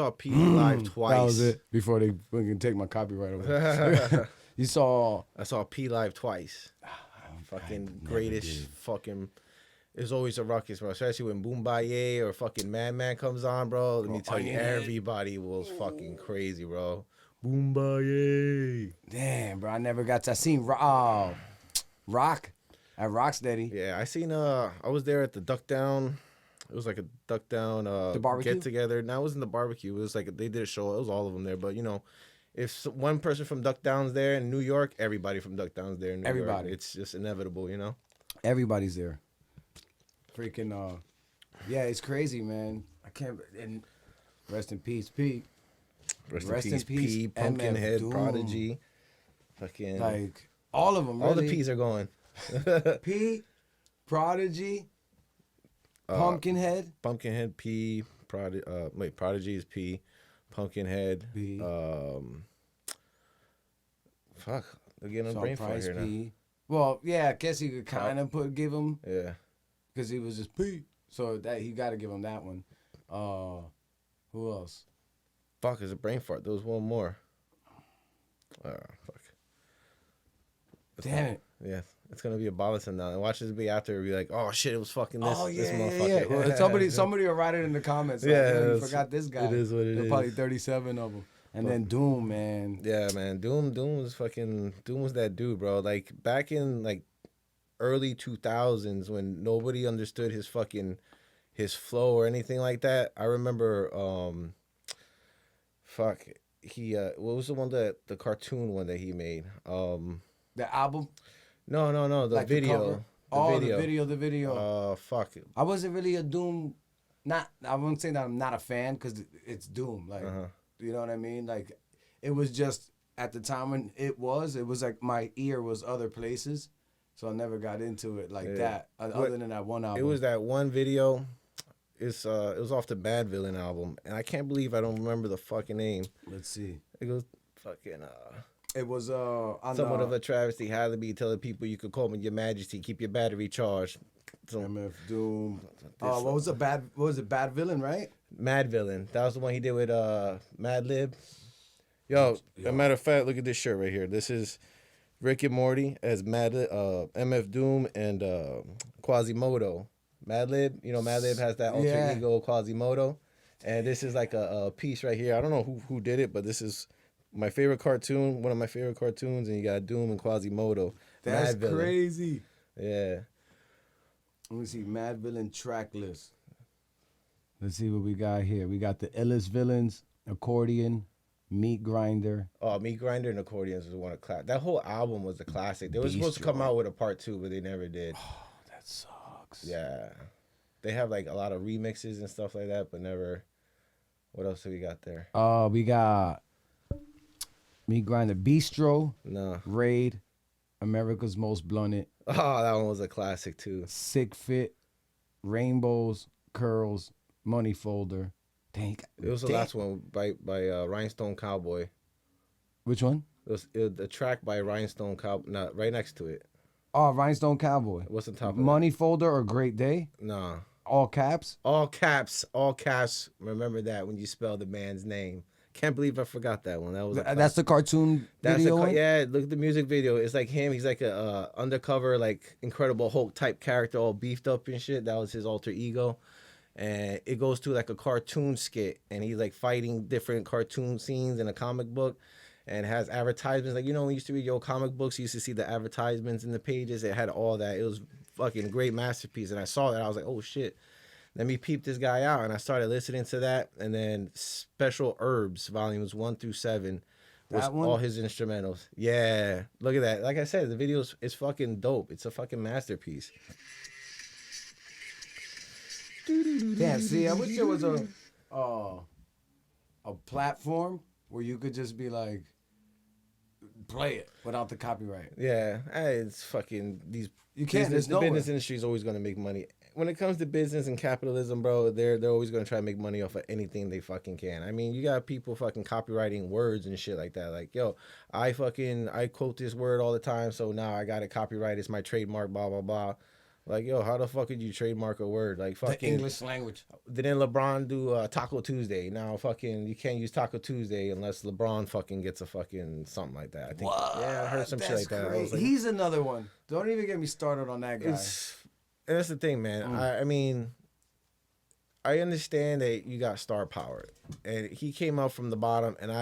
saw P live twice. That was it. Before they can take my copyright away. You saw? I saw P live twice. Fucking greatest fucking. There's always a ruckus, bro. Especially when Boombaye or fucking Madman comes on, bro. Let me tell you, everybody was fucking crazy, bro. Boombaye. Damn, bro. I never got to. I seen Rock at Rocksteady. Yeah, I seen. I was there at the Duck Down. It was like a Duck Down the barbecue? get together. Now it wasn't the barbecue. It was like they did a show. It was all of them there. But you know, if one person from Duck Down's there in New York, everybody from Duck Down's there in New York. It's just inevitable, you know. Everybody's there. Freaking yeah, it's crazy, man. I can't. And rest in peace, P. Rest in peace, P. Pumpkinhead, Prodigy, fucking like all of them. All really. the P's are going. P, Prodigy, Pumpkinhead, P. Prodigy is P. Pumpkinhead. P. Fuck, they're getting on brain fire here now. Well, yeah, I guess you could kind of give him. Yeah. Because he was just P. So that he got to give him that one. Who else? Fuck, it's a brain fart. There was one more. Fuck. Damn it. Yeah, it's gonna be a bothersome now. And watch this be after be like, oh shit, it was fucking this. Oh yeah, this motherfucker. Yeah. Well, somebody will write it in the comments. Like, Yeah, you forgot this guy. It is what it is. Probably 37 of them. And then Doom, man. Yeah, man. Doom was that dude, bro. Like back in like early 2000s when nobody understood his flow or anything like that. I remember what was the one that the cartoon one that he made? The album? No, the like video. The video. Fuck. I wasn't really a Doom. I wouldn't say that I'm not a fan because it's Doom. Like, you know what I mean? Like, it was just at the time when it was like my ear was other places, so I never got into it like that. Other than that one album. It was that one video. It was off the Bad Villain album, and I can't believe I don't remember the fucking name. Let's see. It goes fucking. It was somewhat of a travesty. How to be telling people you could call me Your Majesty, keep your battery charged. MF Doom. What was it? Bad Villain, right? Mad Villain. That was the one he did with Mad Lib. Yo, a matter of fact, look at this shirt right here. This is Rick and Morty as MF Doom and Quasimodo. Mad Lib, you know, Mad Lib has that alter ego Quasimodo, and this is like a piece right here. I don't know who did it, but this is my favorite cartoon, one of my favorite cartoons, and you got Doom and Quasimodo. That's crazy. Yeah. Let me see, Mad Villain track list. Let's see what we got here. We got the illest villains, Accordion, Meat Grinder. Oh, Meat Grinder and Accordions was one of class. That whole album was a classic. They were supposed to come out with a part 2, but they never did. Oh, that sucks. Yeah. They have like a lot of remixes and stuff like that, but never. What else do we got there? We got Meat Grinder, Bistro. No. Raid, America's Most Blunted. Oh, that one was a classic too. Sick Fit, Rainbows, Curls, Money Folder. Dang. It was the last one by Rhinestone Cowboy. Which one? It was the track by Rhinestone Cowboy. No, right next to it. Oh, Rhinestone Cowboy. What's the top of Money Folder or Great Day? Nah. All caps? All caps. All caps. Remember that when you spell the man's name. Can't believe I forgot that one. That was that's the cartoon video one? Yeah, look at the music video. It's like him. He's like a undercover, like Incredible Hulk type character, all beefed up and shit. That was his alter ego. And it goes to like a cartoon skit, and he's like fighting different cartoon scenes in a comic book, and has advertisements. Like, you know, when you used to read your comic books, you used to see the advertisements in the pages. It had all that. It was fucking great masterpiece. And I saw that. I was like, oh shit. Let me peep this guy out, and I started listening to that, and then Special Herbs, volumes 1 through 7, was all his instrumentals. Yeah, look at that. Like I said, the video is fucking dope. It's a fucking masterpiece. Damn, see, I wish there was a platform where you could just be like, play it without the copyright. Yeah, it's fucking these. You can't. The business industry is always going to make money. When it comes to business and capitalism, bro, they're always going to try to make money off of anything they fucking can. I mean, you got people fucking copywriting words and shit like that. Like, yo, I quote this word all the time, so now I got it copyrighted. It's my trademark, blah, blah, blah. Like, yo, how the fuck did you trademark a word? Like, The fucking. English language. Didn't LeBron do Taco Tuesday? Now, fucking, you can't use Taco Tuesday unless LeBron fucking gets a fucking something like that. I think. What? Yeah, I heard some shit like that. I was Crazy. like, He's another one. Don't even get me started on that guy. and that's the thing, man. I mean, I understand that you got star power, and he came out from the bottom, and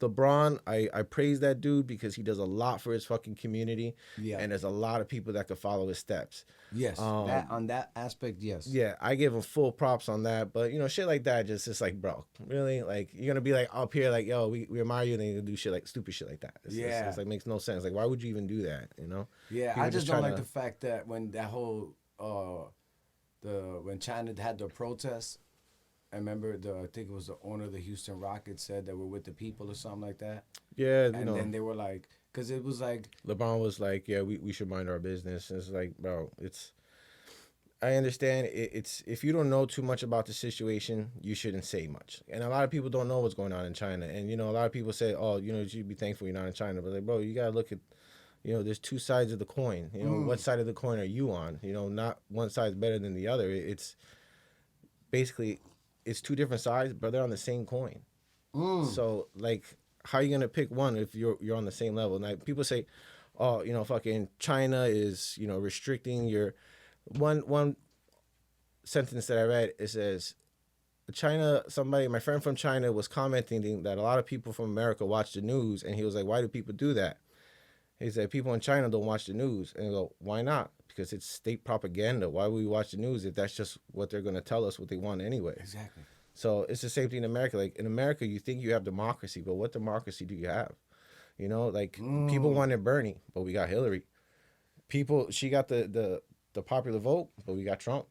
LeBron, I praise that dude because he does a lot for his fucking community. Yeah. And there's a lot of people that could follow his steps. Yes. That on that aspect, yes. Yeah, I give him full props on that. But shit like that, it's like, bro, really? Like, you're gonna be like up here like, yo, we admire you, and then you do shit like stupid shit like that. It's like, makes no sense. Like, why would you even do that? Yeah, People I just don't like to... the fact that when that whole when China had the protests, I remember I think it was the owner of the Houston Rockets said that we're with the people or something like that. Yeah, and then they were like, because it was like LeBron was like, yeah, we should mind our business. And it's like, bro, I understand it's if you don't know too much about the situation, you shouldn't say much. And a lot of people don't know what's going on in China. And a lot of people say, oh, you should be thankful you're not in China. But like, bro, you gotta look at, there's two sides of the coin. What side of the coin are you on? Not one side's better than the other. It's basically it's two different sides, but they're on the same coin. So like, how are you gonna pick one if you're on the same level? Now people say, oh, fucking China is restricting your one sentence that I read. It says my friend from China was commenting that a lot of people from America watch the news, and he was like, why do people do that? He said people in China don't watch the news, and I go, why not? Because it's state propaganda. Why would we watch the news if that's just what they're gonna tell us what they want anyway? Exactly. So it's the same thing in America. Like in America, you think you have democracy, but what democracy do you have? People wanted Bernie, but we got Hillary. She got the popular vote, but we got Trump.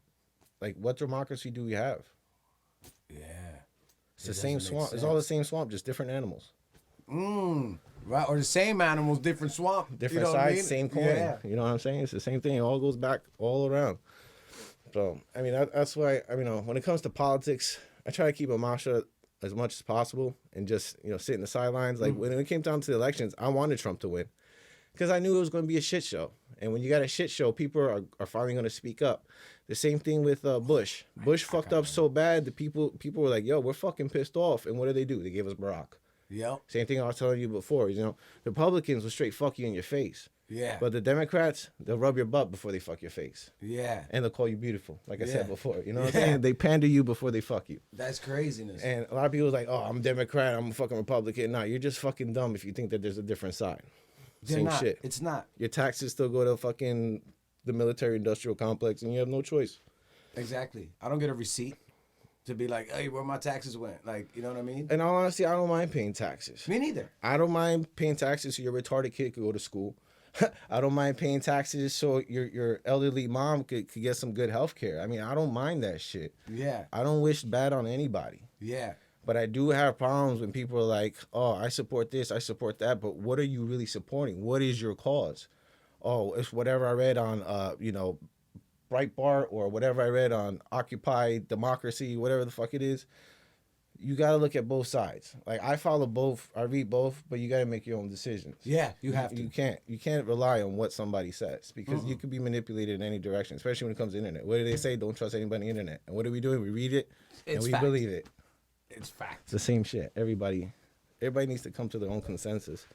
Like, what democracy do we have? Yeah. It's the same swamp. It's all the same swamp, just different animals. Right, or the same animals, different swamp. Different sides, same coin. Yeah. You know what I'm saying? It's the same thing. It all goes back all around. So, I mean, that's why, when it comes to politics, I try to keep a mouth shut as much as possible and just, sit in the sidelines. Like, when it came down to the elections, I wanted Trump to win because I knew it was going to be a shit show. And when you got a shit show, people are finally going to speak up. The same thing with Bush. Bush fucked up so bad that people were like, yo, we're fucking pissed off. And what did? They gave us Barack. Yep. Same thing I was telling you before. The Republicans will straight fuck you in your face. Yeah. But the Democrats, they'll rub your butt before they fuck your face. Yeah. And they'll call you beautiful, like I said before. You know what I'm saying? They pander you before they fuck you. That's craziness. And a lot of people are like, oh, I'm Democrat, I'm a fucking Republican. Nah, you're just fucking dumb if you think that there's a different side. Same shit. It's not. Your taxes still go to fucking the military-industrial complex, and you have no choice. Exactly. I don't get a receipt to be like, hey, where my taxes went. Like, you know what I mean? And honestly, I don't mind paying taxes. Me neither. I don't mind paying taxes so your retarded kid could go to school. I don't mind paying taxes so your elderly mom could get some good health care. I mean, I don't mind that shit. Yeah. I don't wish bad on anybody. Yeah. But I do have problems when people are like, oh, I support this, I support that. But what are you really supporting? What is your cause? Oh, it's whatever I read on, Breitbart or whatever I read on Occupy Democracy, whatever the fuck it is. You got to look at both sides. Like, I follow both, I read both, but you got to make your own decisions. Yeah, you have to. You can't rely on what somebody says because you could be manipulated in any direction, especially when it comes to the internet. What do they say? Don't trust anybody on the internet. And what are we doing? We read it and we believe it. It's fact. It's the same shit. Everybody needs to come to their own consensus.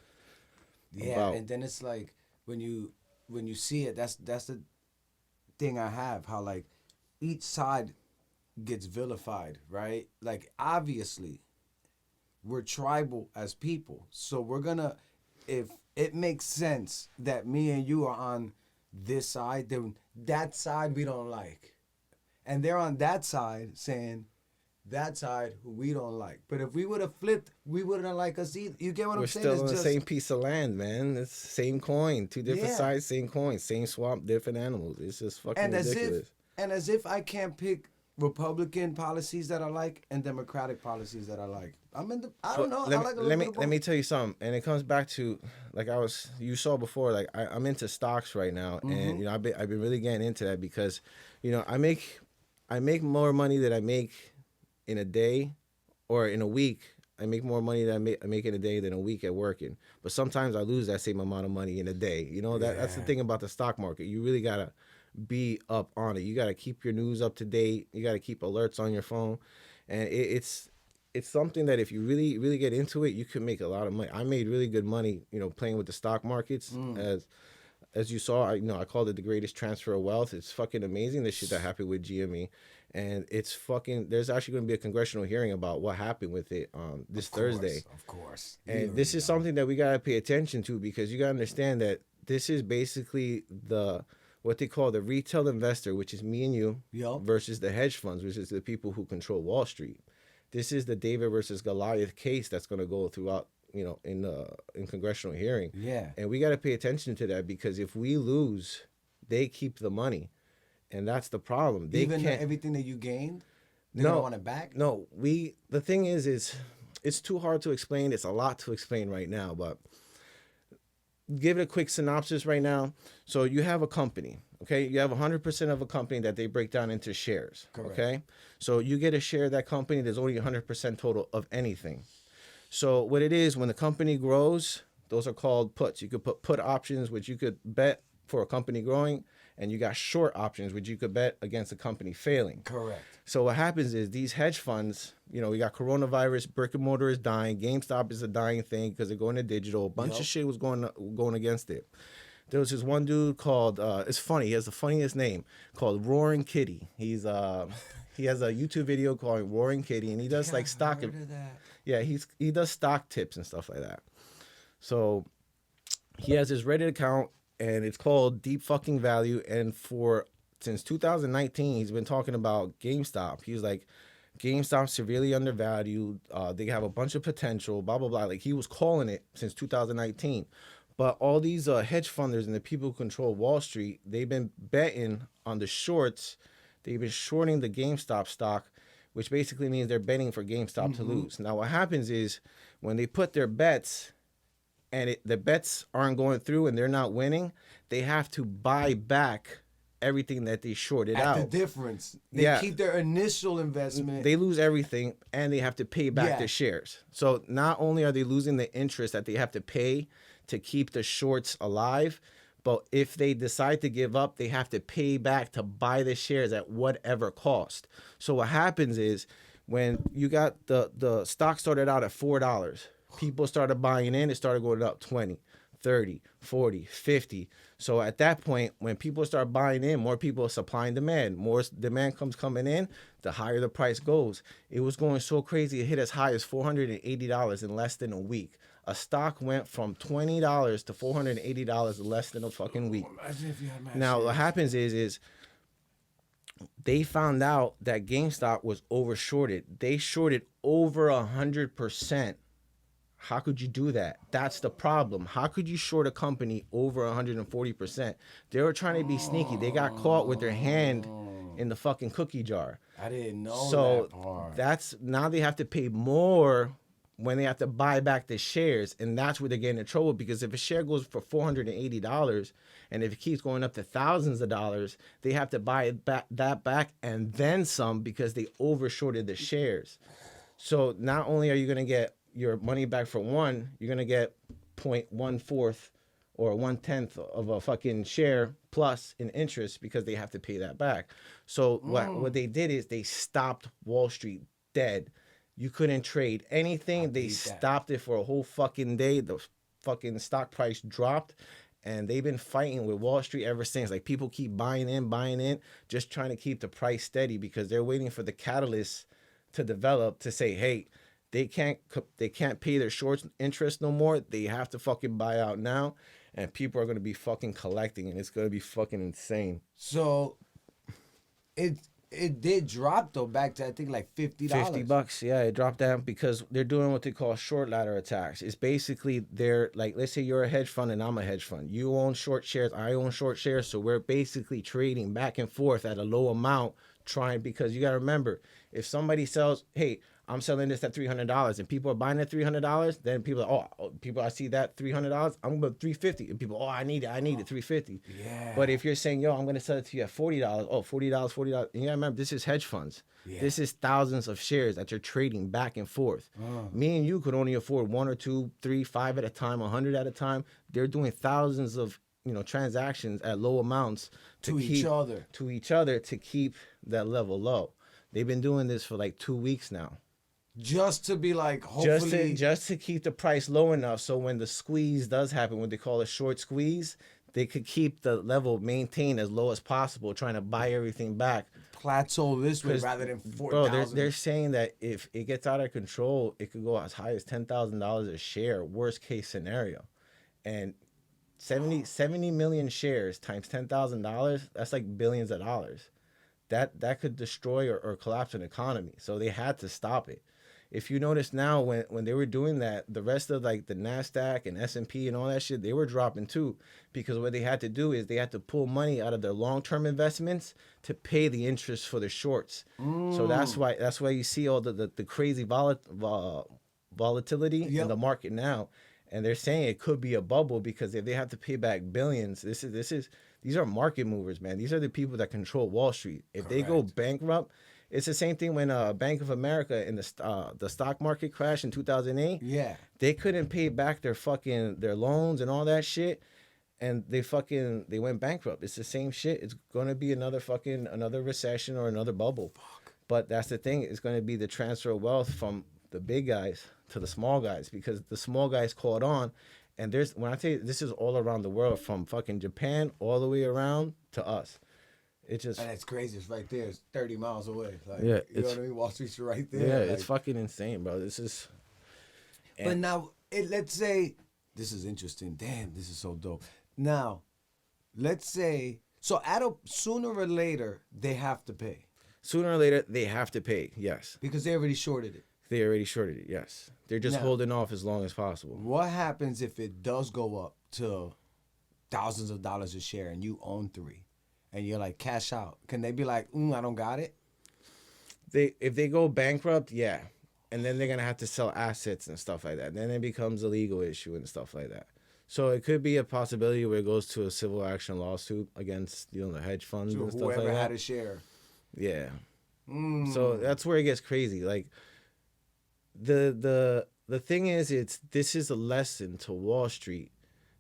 Yeah, and then it's like when you see it, that's the thing I have, how like each side gets vilified, right? Like, obviously we're tribal as people, so we're gonna, if it makes sense that me and you are on this side, then that side we don't like, and they're on that side saying that side who we don't like. But if we would have flipped, we wouldn't like us either. You get what I'm saying? We're still on the same piece of land, man. It's same coin, two different sides, same coin, same swamp, different animals. It's just fucking ridiculous. As if I can't pick Republican policies that I like and Democratic policies that I like. I don't know. Let me tell you something, and it comes back to like you saw before. Like I'm into stocks right now, and I've been really getting into that because, I make more money than I make in a day, or in a week. I make more money than I make in a day than a week at working. But sometimes I lose that same amount of money in a day. That's the thing about the stock market. You really gotta be up on it. You got to keep your news up to date. You got to keep alerts on your phone, and it's something that if you really get into it, you can make a lot of money. I made really good money, playing with the stock markets. As you saw, I called it the greatest transfer of wealth. It's fucking amazing, the shit that happened with GME. And it's fucking, there's actually going to be a congressional hearing about what happened with it this Thursday. Of course. And this is something that we got to pay attention to, because you got to understand that this is basically what they call the retail investor, which is me and you, versus the hedge funds, which is the people who control Wall Street. This is the David versus Goliath case that's going to go throughout, in congressional hearing. Yeah. And we got to pay attention to that, because if we lose, they keep the money. And that's the problem. They Even can't, everything that you gained, they don't want it back? No, the thing is it's too hard to explain. It's a lot to explain right now, but give it a quick synopsis right now. So you have a company, okay? You have 100% of a company that they break down into shares, Correct. Okay? So you get a share of that company, there's only 100% total of anything. So what it is, when the company grows, those are called puts. You could put put options, which you could bet for a company growing, and you got short options, which you could bet against a company failing. Correct. So what happens is these hedge funds, we got coronavirus, brick and mortar is dying, GameStop is a dying thing because they're going to digital. A bunch of shit was going against it. There was this one dude called, it's funny, he has the funniest name, called Roaring Kitty. He has a YouTube video called Roaring Kitty, and he does stock. Yeah, he does stock tips and stuff like that. So he has his Reddit account, and it's called Deep Fucking Value. And since 2019, he's been talking about GameStop. He's like, GameStop's severely undervalued. They have a bunch of potential, blah, blah, blah. Like, he was calling it since 2019. But all these hedge funders and the people who control Wall Street, they've been betting on the shorts. They've been shorting the GameStop stock, which basically means they're betting for GameStop to lose. Now, what happens is when they put their bets and the bets aren't going through and they're not winning, they have to buy back everything that they shorted out. The difference. They keep their initial investment. They lose everything, and they have to pay back their shares. So not only are they losing the interest that they have to pay to keep the shorts alive, but if they decide to give up, they have to pay back to buy the shares at whatever cost. So what happens is when you got the stock started out at $4, people started buying in, it started going up 20, 30, 40, 50. So at that point, when people start buying in, more people are supply and demand. More demand coming in, the higher the price goes. It was going so crazy, it hit as high as $480 in less than a week. A stock went from $20 to $480 in less than a fucking week. Imagine if you had now, what happens is they found out that GameStop was overshorted. They shorted over 100%. How could you do that? That's the problem. How could you short a company over 140%? They were trying to be sneaky. They got caught with their hand in the fucking cookie jar. I didn't know that part. That's now they have to pay more when they have to buy back the shares, and that's where they're getting in trouble, because if a share goes for $480 and if it keeps going up to thousands of dollars, they have to buy that back and then some, because they overshorted the shares. So not only are you going to get your money back for one, you're going to get 0.14 or 1/10 of a fucking share plus in interest, because they have to pay that back. So what they did is they stopped Wall Street dead. You couldn't trade anything. They stopped it for a whole fucking day. The fucking stock price dropped, and they've been fighting with Wall Street ever since. Like, people keep buying in, just trying to keep the price steady, because they're waiting for the catalyst to develop to say, hey, they can't pay their short interest no more. They have to fucking buy out now, and people are going to be fucking collecting, and it's going to be fucking insane. So it did drop, though, back to, I think, like $50. $50, yeah, it dropped down because they're doing what they call short ladder attacks. It's basically, they're like, let's say you're a hedge fund and I'm a hedge fund. You own short shares, I own short shares, so we're basically trading back and forth at a low amount, because you got to remember, if somebody sells, hey, I'm selling this at $300 and people are buying it at $300, then people are, I see that $300, I'm going to $350, and people, I need it $350. Yeah. But if you're saying, yo, I'm going to sell it to you at $40, $40, and you gotta remember, this is hedge funds. Yeah. This is thousands of shares that you're trading back and forth. Me and you could only afford 1 or 2, 3, 5 at a time, 100 at a time. They're doing thousands of transactions at low amounts to each other. To keep that level low. They've been doing this for like 2 weeks now. Just to be like, hopefully, just to keep the price low enough so when the squeeze does happen, what they call a short squeeze, they could keep the level maintained as low as possible, trying to buy everything back. Plateau this way rather than 4,000. Bro, they're saying that if it gets out of control, it could go as high as $10,000 a share, worst case scenario. And 70 million shares times $10,000, that's like billions of dollars. That could destroy or collapse an economy. So they had to stop it. If you notice now, when they were doing that, the rest of like the NASDAQ and S&P and all that shit, they were dropping too, because what they had to do is they had to pull money out of their long-term investments to pay the interest for the shorts. So that's why you see all the crazy volatility in the market now. And they're saying it could be a bubble because if they have to pay back billions, these are market movers, man. These are the people that control Wall Street. If they go bankrupt, it's the same thing when Bank of America in the stock market crash in 2008. Yeah, they couldn't pay back their loans and all that shit, and they went bankrupt. It's the same shit. It's gonna be another recession or another bubble. Fuck. But that's the thing. It's gonna be the transfer of wealth from the big guys to the small guys, because the small guys caught on. And when I tell you, this is all around the world, from fucking Japan all the way around to us. And it's crazy. It's right there. It's 30 miles away. Like, yeah, you know what I mean? Wall Street's right there. Yeah, like, it's fucking insane, bro. This is. But now, let's say this is interesting. Damn, this is so dope. Now, let's say sooner or later they have to pay. Sooner or later they have to pay. Yes. Because they already shorted it. They already shorted it. Yes. They're just holding off as long as possible. What happens if it does go up to thousands of dollars a share and you own 3? And you're like, cash out. Can they be like, I don't got it? If they go bankrupt, yeah. And then they're going to have to sell assets and stuff like that. Then it becomes a legal issue and stuff like that. So it could be a possibility where it goes to a civil action lawsuit against, the hedge funds and stuff like that. Whoever had a share. Yeah. So that's where it gets crazy. Like, the thing is, this is a lesson to Wall Street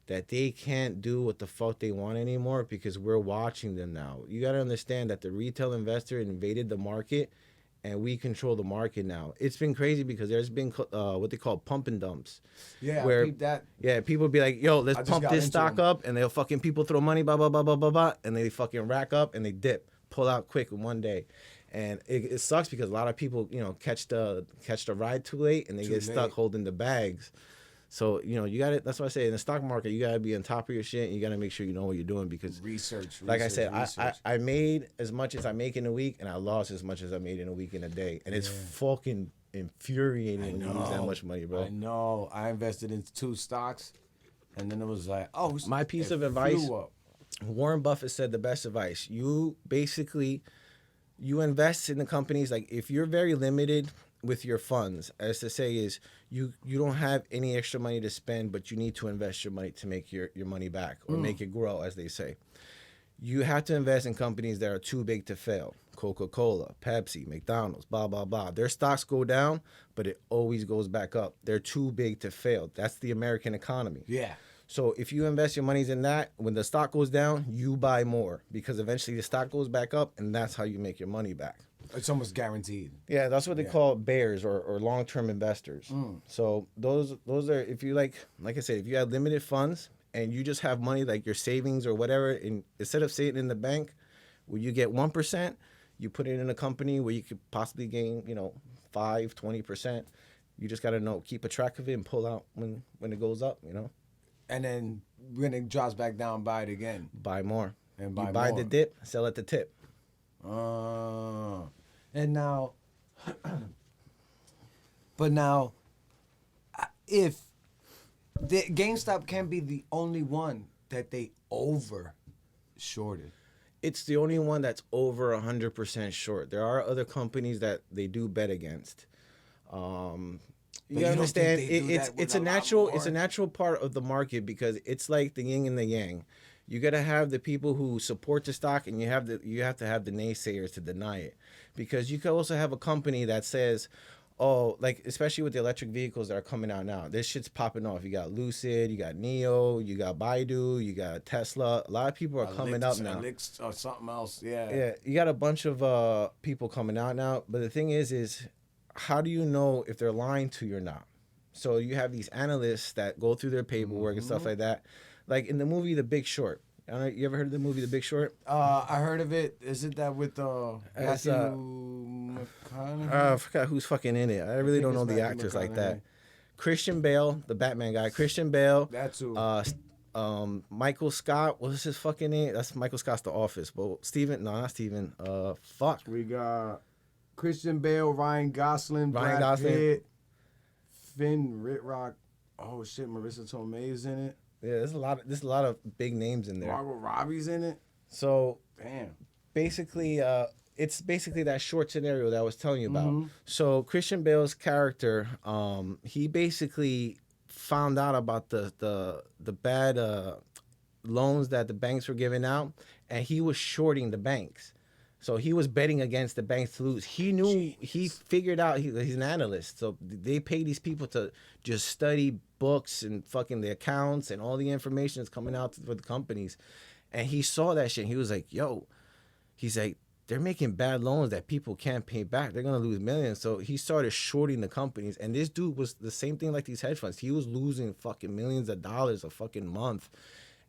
that they can't do what the fuck they want anymore because we're watching them now. You got to understand that the retail investor invaded the market and we control the market now. It's been crazy because there's been what they call pump and dumps. Yeah, where, I peeped that. Yeah, people be like, yo, let's pump this stock up, and people throw money, blah, blah, blah, blah, blah, blah, and they fucking rack up and they dip, pull out quick in one day. And it sucks because a lot of people, catch the ride too late and they get stuck holding the bags. So, you got to, that's what I say, in the stock market, you got to be on top of your shit and you got to make sure you know what you're doing because like I said, I made as much as I make in a week and I lost as much as I made in a week in a day. And it's fucking infuriating when you lose that much money, bro. I know. I invested in 2 stocks and then it was like, my piece of advice, Warren Buffett said the best advice. You invest in the companies, like if you're very limited with your funds, as to say is you don't have any extra money to spend, but you need to invest your money to make your money back or make it grow, as they say. You have to invest in companies that are too big to fail. Coca-Cola, Pepsi, McDonald's, blah, blah, blah. Their stocks go down, but it always goes back up. They're too big to fail. That's the American economy. Yeah. So if you invest your monies in that, when the stock goes down, you buy more because eventually the stock goes back up and that's how you make your money back. It's almost guaranteed. Yeah, that's what they call bears or long-term investors. So those are, if you like I said, if you have limited funds and you just have money like your savings or whatever, and instead of saving in the bank where you get 1%, you put it in a company where you could possibly gain, 5, 20%. You just got to keep a track of it and pull out when it goes up, And then when it drops back down, buy it again. Buy more. And buy more. The dip, sell at the tip. And now, if the GameStop can be the only one that they over shorted. It's the only one that's over 100% short. There are other companies that they do bet against. You understand? It's a natural part of the market because it's like the yin and the yang. You got to have the people who support the stock, and you have to have the naysayers to deny it, because you could also have a company that says, oh, like especially with the electric vehicles that are coming out now, this shit's popping off. You got Lucid, you got Neo, you got Baidu, you got Tesla. A lot of people are coming up now. Or something else, yeah. Yeah, you got a bunch of people coming out now. But the thing is how do you know if they're lying to you or not? So you have these analysts that go through their paperwork and stuff like that. Like in the movie The Big Short. I don't know, you ever heard of the movie The Big Short? I heard of it. Is it that with Matthew McConaughey? I forgot who's fucking in it. I really don't know the actors like that. Christian Bale, the Batman guy. Christian Bale. That's who. Michael Scott. What's his fucking name? That's Michael Scott's The Office. But Steven, no, not Steven. Fuck. We got Christian Bale, Ryan Gosling, Brad Pitt, Finn Wittrock. Oh shit, Marissa Tomei's in it. Yeah, there's a lot of big names in there. Margot Robbie's in it. So damn. Basically, it's basically that short scenario that I was telling you about. So Christian Bale's character, he basically found out about the bad loans that the banks were giving out, and he was shorting the banks. So he was betting against the banks to lose. He knew, he figured out, he's an analyst. So they pay these people to just study books and fucking the accounts and all the information that's coming out for the companies. And he saw that shit. And he was like, yo, he's like, they're making bad loans that people can't pay back. They're going to lose millions. So he started shorting the companies. And this dude was the same thing like these hedge funds. He was losing fucking millions of dollars a fucking month.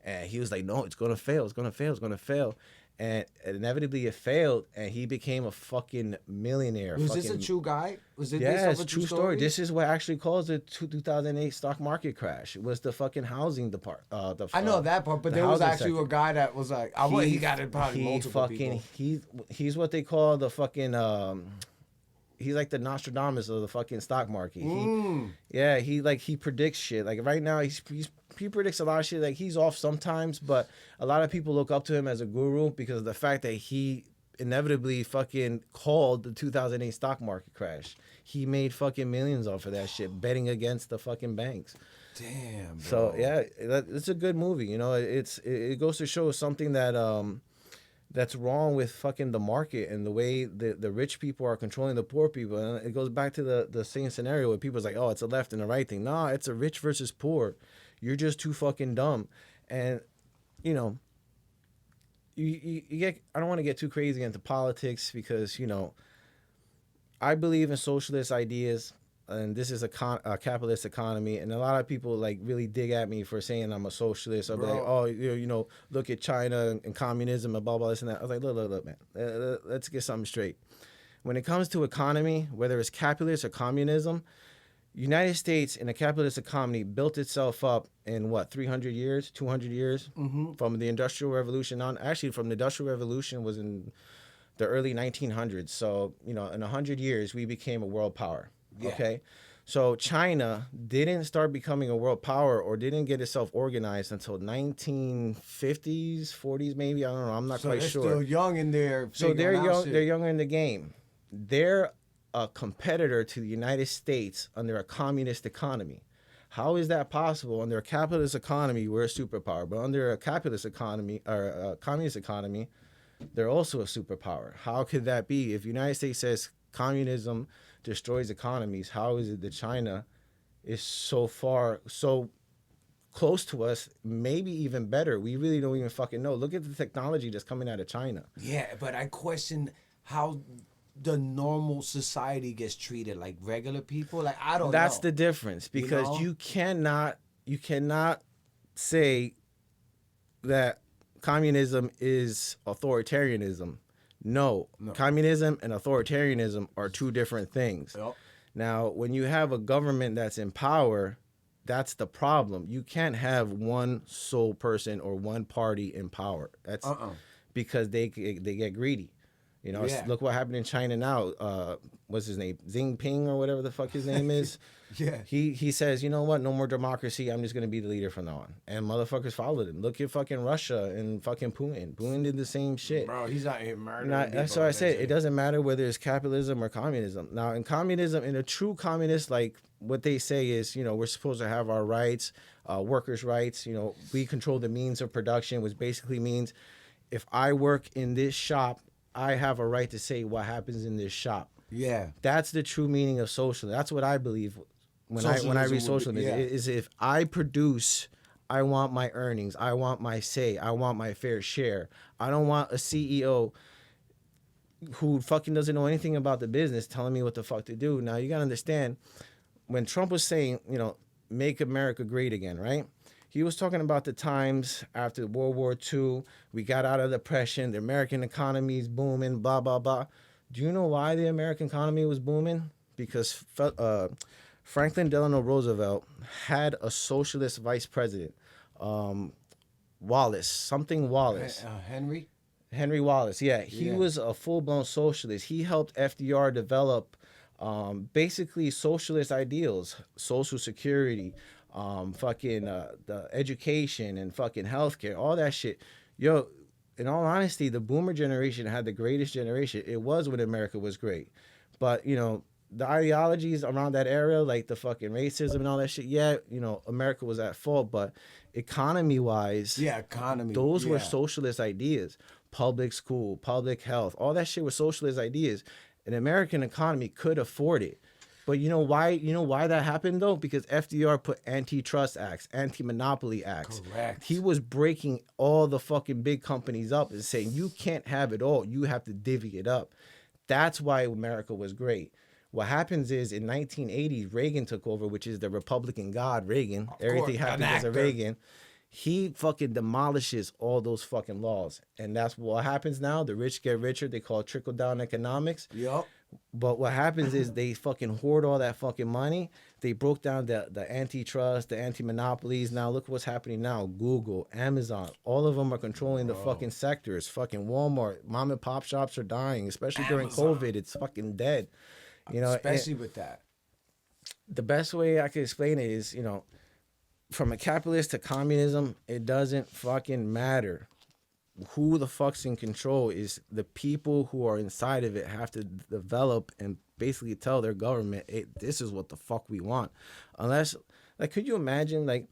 And he was like, no, it's going to fail. It's going to fail. It's going to fail. And inevitably it failed, and he became a fucking millionaire. Was this a true guy? Was it it's a true story? This is what actually caused the 2008 stock market crash. It was the fucking housing department. I know that part, but there was actually a guy that was like, he got it probably multiple people. He's what they call the fucking he's like the Nostradamus of the fucking stock market. He predicts shit. Like right now he predicts a lot of shit. Like he's off sometimes, but a lot of people look up to him as a guru because of the fact that he inevitably fucking called the 2008 stock market crash. He made fucking millions off of that shit betting against the fucking banks. Damn, bro. So yeah, it's a good movie. You know, it goes to show something that that's wrong with fucking the market and the way the rich people are controlling the poor people. And it goes back to the same scenario where people's like, oh, it's a left and a right thing. Nah, it's a rich versus poor. You're just too fucking dumb. And, you know, you get, I don't want to get too crazy into politics because, you know, I believe in socialist ideas. And this is a capitalist economy, and a lot of people like really dig at me for saying I'm a socialist. I'll be like, oh, you know, look at China and communism and blah blah this and that. I was like, look, man, let's get something straight. When it comes to economy, whether it's capitalist or communism, United States in a capitalist economy built itself up in what 300 years, 200 years from the Industrial Revolution on. Actually, from the Industrial Revolution was in the early 1900s. So you know, in 100 years, we became a world power. Yeah. Okay, so China didn't start becoming a world power or didn't get itself organized until 1950s, 40s, maybe. I don't know. I'm not quite sure. So they're still young in there. So they're young. They're younger in the game. They're a competitor to the United States under a communist economy. How is that possible? Under a capitalist economy, we're a superpower, but under a capitalist economy or a communist economy, they're also a superpower. How could that be? If the United States says communism destroys economies, how is it that China is so close to us, maybe even better? We really don't even fucking know. Look at the technology that's coming out of China. Yeah, but I question how the normal society gets treated, like regular people. Like I don't know. That's the difference, because you cannot say that communism is authoritarianism. No, communism and authoritarianism are two different things. Yep. Now, when you have a government that's in power, that's the problem. You can't have one sole person or one party in power. That's because they get greedy. You know, look what happened in China now. What's his name? Jinping or whatever the fuck his name is. Yeah. He says, you know what? No more democracy. I'm just going to be the leader from now on. And motherfuckers followed him. Look at fucking Russia and fucking Putin. Putin did the same shit. Bro, he's out here murdering people. That's what I said. It doesn't matter whether it's capitalism or communism. Now, in communism, in a true communist, like what they say is, you know, we're supposed to have our rights, workers' rights. You know, we control the means of production, which basically means if I work in this shop I have a right to say what happens in this shop. Yeah. That's the true meaning of socialism. That's what I believe when I read socialism. Is if I produce, I want my earnings, I want my say, I want my fair share. I don't want a CEO who fucking doesn't know anything about the business telling me what the fuck to do. Now you gotta understand, when Trump was saying, make America great again, right? He was talking about the times after World War II, we got out of depression, the American economy is booming, blah, blah, blah. Do you know why the American economy was booming? Because Franklin Delano Roosevelt had a socialist vice president, Wallace. Henry Wallace, yeah. He was a full-blown socialist. He helped FDR develop basically socialist ideals, social security, the education and fucking healthcare, all that shit. Yo, in all honesty, the boomer generation had the greatest generation. It was when America was great. But, the ideologies around that era, like the fucking racism and all that shit, yeah, America was at fault. But economy-wise, those were socialist ideas. Public school, public health, all that shit was socialist ideas. An American economy could afford it. But you know why that happened though? Because FDR put antitrust acts, anti-monopoly acts. Correct. He was breaking all the fucking big companies up and saying, you can't have it all. You have to divvy it up. That's why America was great. What happens is in 1980s, Reagan took over, which is the Republican god, Reagan. Everything happened because of Reagan. He fucking demolishes all those fucking laws. And that's what happens now. The rich get richer. They call it trickle-down economics. Yep. But what happens is they fucking hoard all that fucking money. They broke down the antitrust, the anti-monopolies. Now look what's happening now. Google, Amazon, all of them are controlling the fucking sectors. Fucking Walmart, mom and pop shops are dying, especially during COVID. It's fucking dead. Especially with that. The best way I can explain it is, from a capitalist to communism, it doesn't fucking matter. Who the fuck's in control is the people who are inside of it have to develop and basically tell their government, hey, this is what the fuck we want. Unless, could you imagine,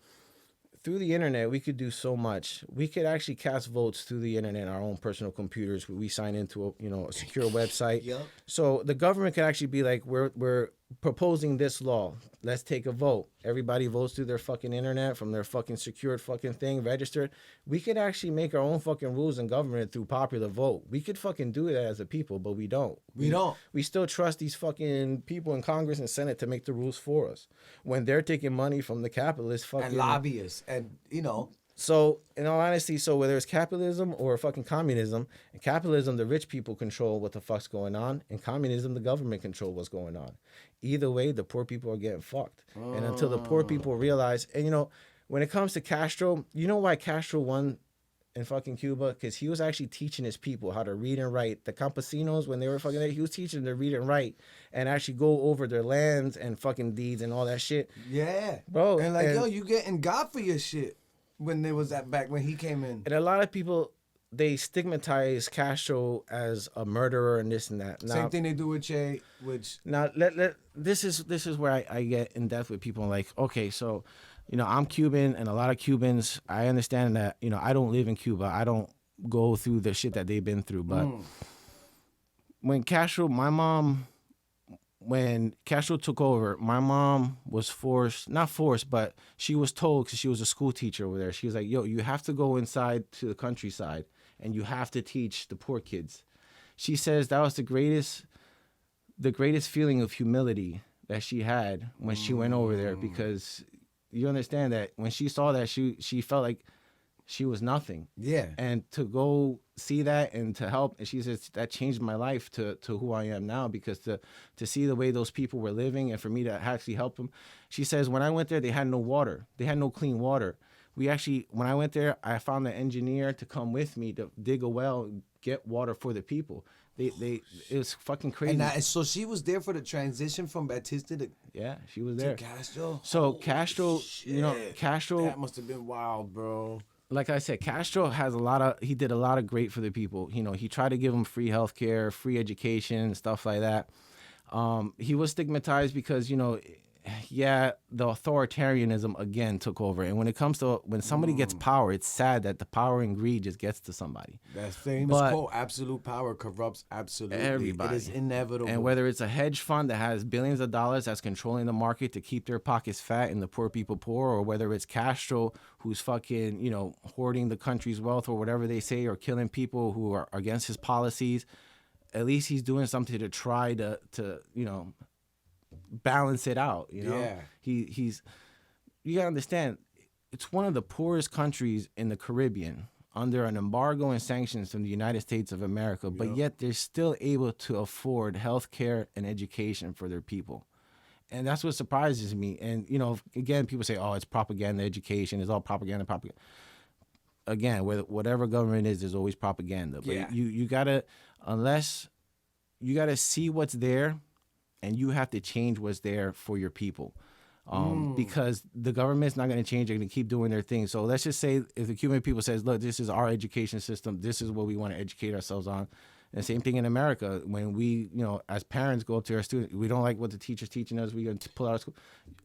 through the internet, we could do so much. We could actually cast votes through the internet, our own personal computers. We sign into a secure website. Yep. So the government could actually be like, we're proposing this law. Let's take a vote. Everybody votes through their fucking internet from their fucking secured fucking thing, registered. We could actually make our own fucking rules in government through popular vote. We could fucking do that as a people, but we don't. We don't. We still trust these fucking people in Congress and Senate to make the rules for us when they're taking money from the capitalists fucking and lobbyists and So, in all honesty, whether it's capitalism or fucking communism, in capitalism, the rich people control what the fuck's going on. In communism, the government control what's going on. Either way, the poor people are getting fucked. And until the poor people realize, and when it comes to Castro, you know why Castro won in fucking Cuba? Because he was actually teaching his people how to read and write. The campesinos, when they were fucking there, he was teaching them to read and write and actually go over their lands and fucking deeds and all that shit. Yeah. Bro. And you getting God for your shit. When there was that back when he came in, and a lot of people, they stigmatize Castro as a murderer and this and that. Now, same thing they do with Che. Now this is where I get in depth with people. Like, okay, so I'm Cuban, and a lot of Cubans, I understand that I don't live in Cuba. I don't go through the shit that they've been through. But when Castro, when Castro took over, my mom was not forced, but she was told, because she was a school teacher over there. She was like, yo, you have to go inside to the countryside and you have to teach the poor kids. She says that was the greatest feeling of humility that she had when she went over there, because you understand that when she saw that, she felt like she was nothing. Yeah. And to go see that and to help, and she says that changed my life to who I am now, because to see the way those people were living and for me to actually help them. She says when I went there, they had no water. They had no clean water. When I went there, I found an engineer to come with me to dig a well, get water for the people. It was fucking crazy. And so she was there for the transition from Batista to she was there. To Castro. So Castro, Castro, that must have been wild, bro. Like I said, Castro he did a lot of great for the people. He tried to give them free healthcare, free education, stuff like that. He was stigmatized because, yeah, the authoritarianism again took over. And when it comes to when somebody gets power, it's sad that the power and greed just gets to somebody. That famous But quote, absolute power corrupts absolutely. everybody. It is inevitable. And whether it's a hedge fund that has billions of dollars that's controlling the market to keep their pockets fat and the poor people poor, or whether it's Castro who's fucking, hoarding the country's wealth or whatever they say, or killing people who are against his policies, at least he's doing something to try to balance it out. Yeah. He's you gotta understand, it's one of the poorest countries in the Caribbean under an embargo and sanctions from the United States of America, but yet they're still able to afford health care and education for their people. And that's what surprises me. And, again, people say, oh, it's propaganda, education, it's all propaganda. Again, whatever government is, there's always propaganda. But you gotta, you gotta see what's there, and you have to change what's there for your people. Because the government's not going to change. They're going to keep doing their thing. So let's just say if the Cuban people says, look, this is our education system. This is what we want to educate ourselves on. And same thing in America. When we, as parents go up to our students, we don't like what the teacher's teaching us, we're going to pull out of school.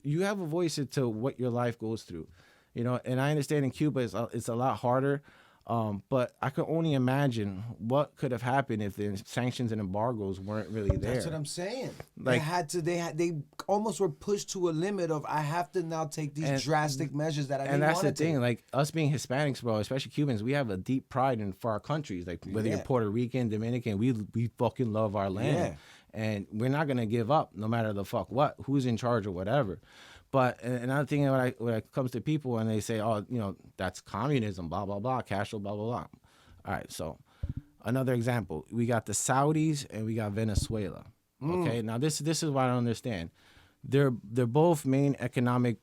You have a voice into what your life goes through. And I understand in Cuba it's a lot harder. But I could only imagine what could have happened if the sanctions and embargoes weren't really there. That's what I'm saying. Like, they almost were pushed to a limit of, I have to now take these drastic measures that I didn't want to take. And that's the thing, like us being Hispanics, bro, especially Cubans, we have a deep pride for our countries. Like whether you're Puerto Rican, Dominican, we fucking love our land. Yeah. And we're not going to give up no matter the fuck what, who's in charge or whatever. But another thing, when it comes to people and they say, oh, that's communism, blah, blah, blah, Castro, blah, blah, blah. All right, so another example. We got the Saudis and we got Venezuela. Okay, now this is what I don't understand. They're both main economic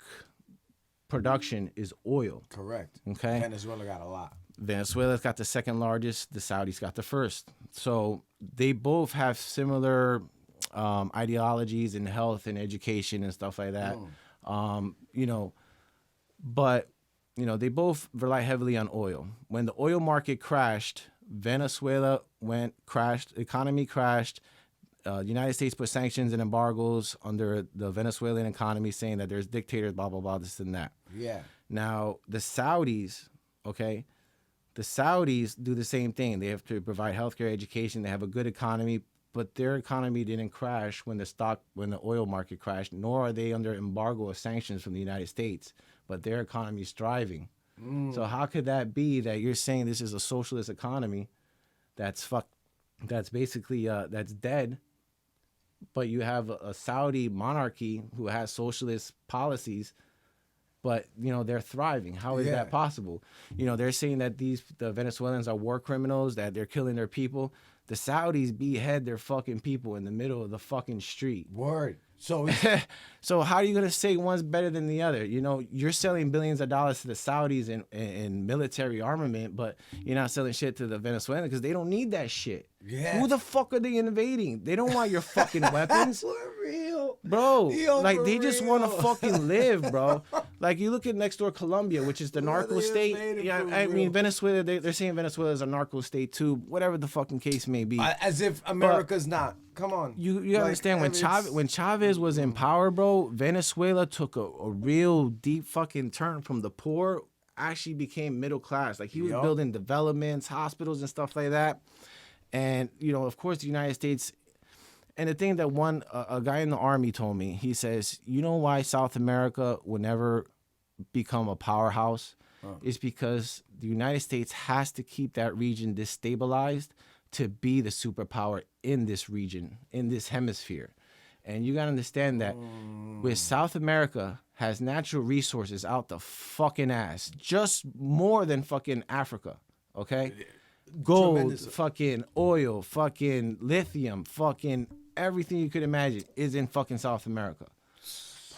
production is oil. Correct. Okay. Venezuela got a lot. Venezuela's got the second largest. The Saudis got the first. So they both have similar ideologies in health and education and stuff like that. But they both rely heavily on oil. When the oil market crashed, Venezuela crashed, economy crashed. The United States put sanctions and embargoes under the Venezuelan economy, saying that there's dictators, blah, blah, blah, this and that. Yeah. Now, the Saudis do the same thing. They have to provide healthcare, education. They have a good economy, but their economy didn't crash when the oil market crashed, nor are they under embargo of sanctions from the United States, but their economy is thriving. So how could that be that you're saying this is a socialist economy that's basically that's dead, but you have a Saudi monarchy who has socialist policies, but they're thriving? How is that possible? They're saying that the Venezuelans are war criminals, that they're killing their people. The Saudis behead their fucking people in the middle of the fucking street. Word. So how are you going to say one's better than the other? You're selling billions of dollars to the Saudis in military armament, but you're not selling shit to the Venezuelans because they don't need that shit. Yeah. Who the fuck are they invading? They don't want your fucking weapons. For real. Bro, Yo, like for they just real. want to fucking live, bro. Like you look at next door Colombia, which is the narco state. Yeah, I mean Venezuela. They're saying Venezuela is a narco state too. Whatever the fucking case may be. As if America's not. Come on. You understand when Chavez was in power, bro? Venezuela took a real deep fucking turn from the poor, actually became middle class. Like he was building developments, hospitals, and stuff like that. And of course, the United States. And the thing that a guy in the army told me, he says, you know why South America will never become a powerhouse? Is because the United States has to keep that region destabilized to be the superpower in this region, in this hemisphere. And you got to understand that with South America has natural resources out the fucking ass, just more than fucking Africa, okay? Gold, Tremendous. fucking oil, fucking lithium, fucking everything you could imagine is in fucking South America.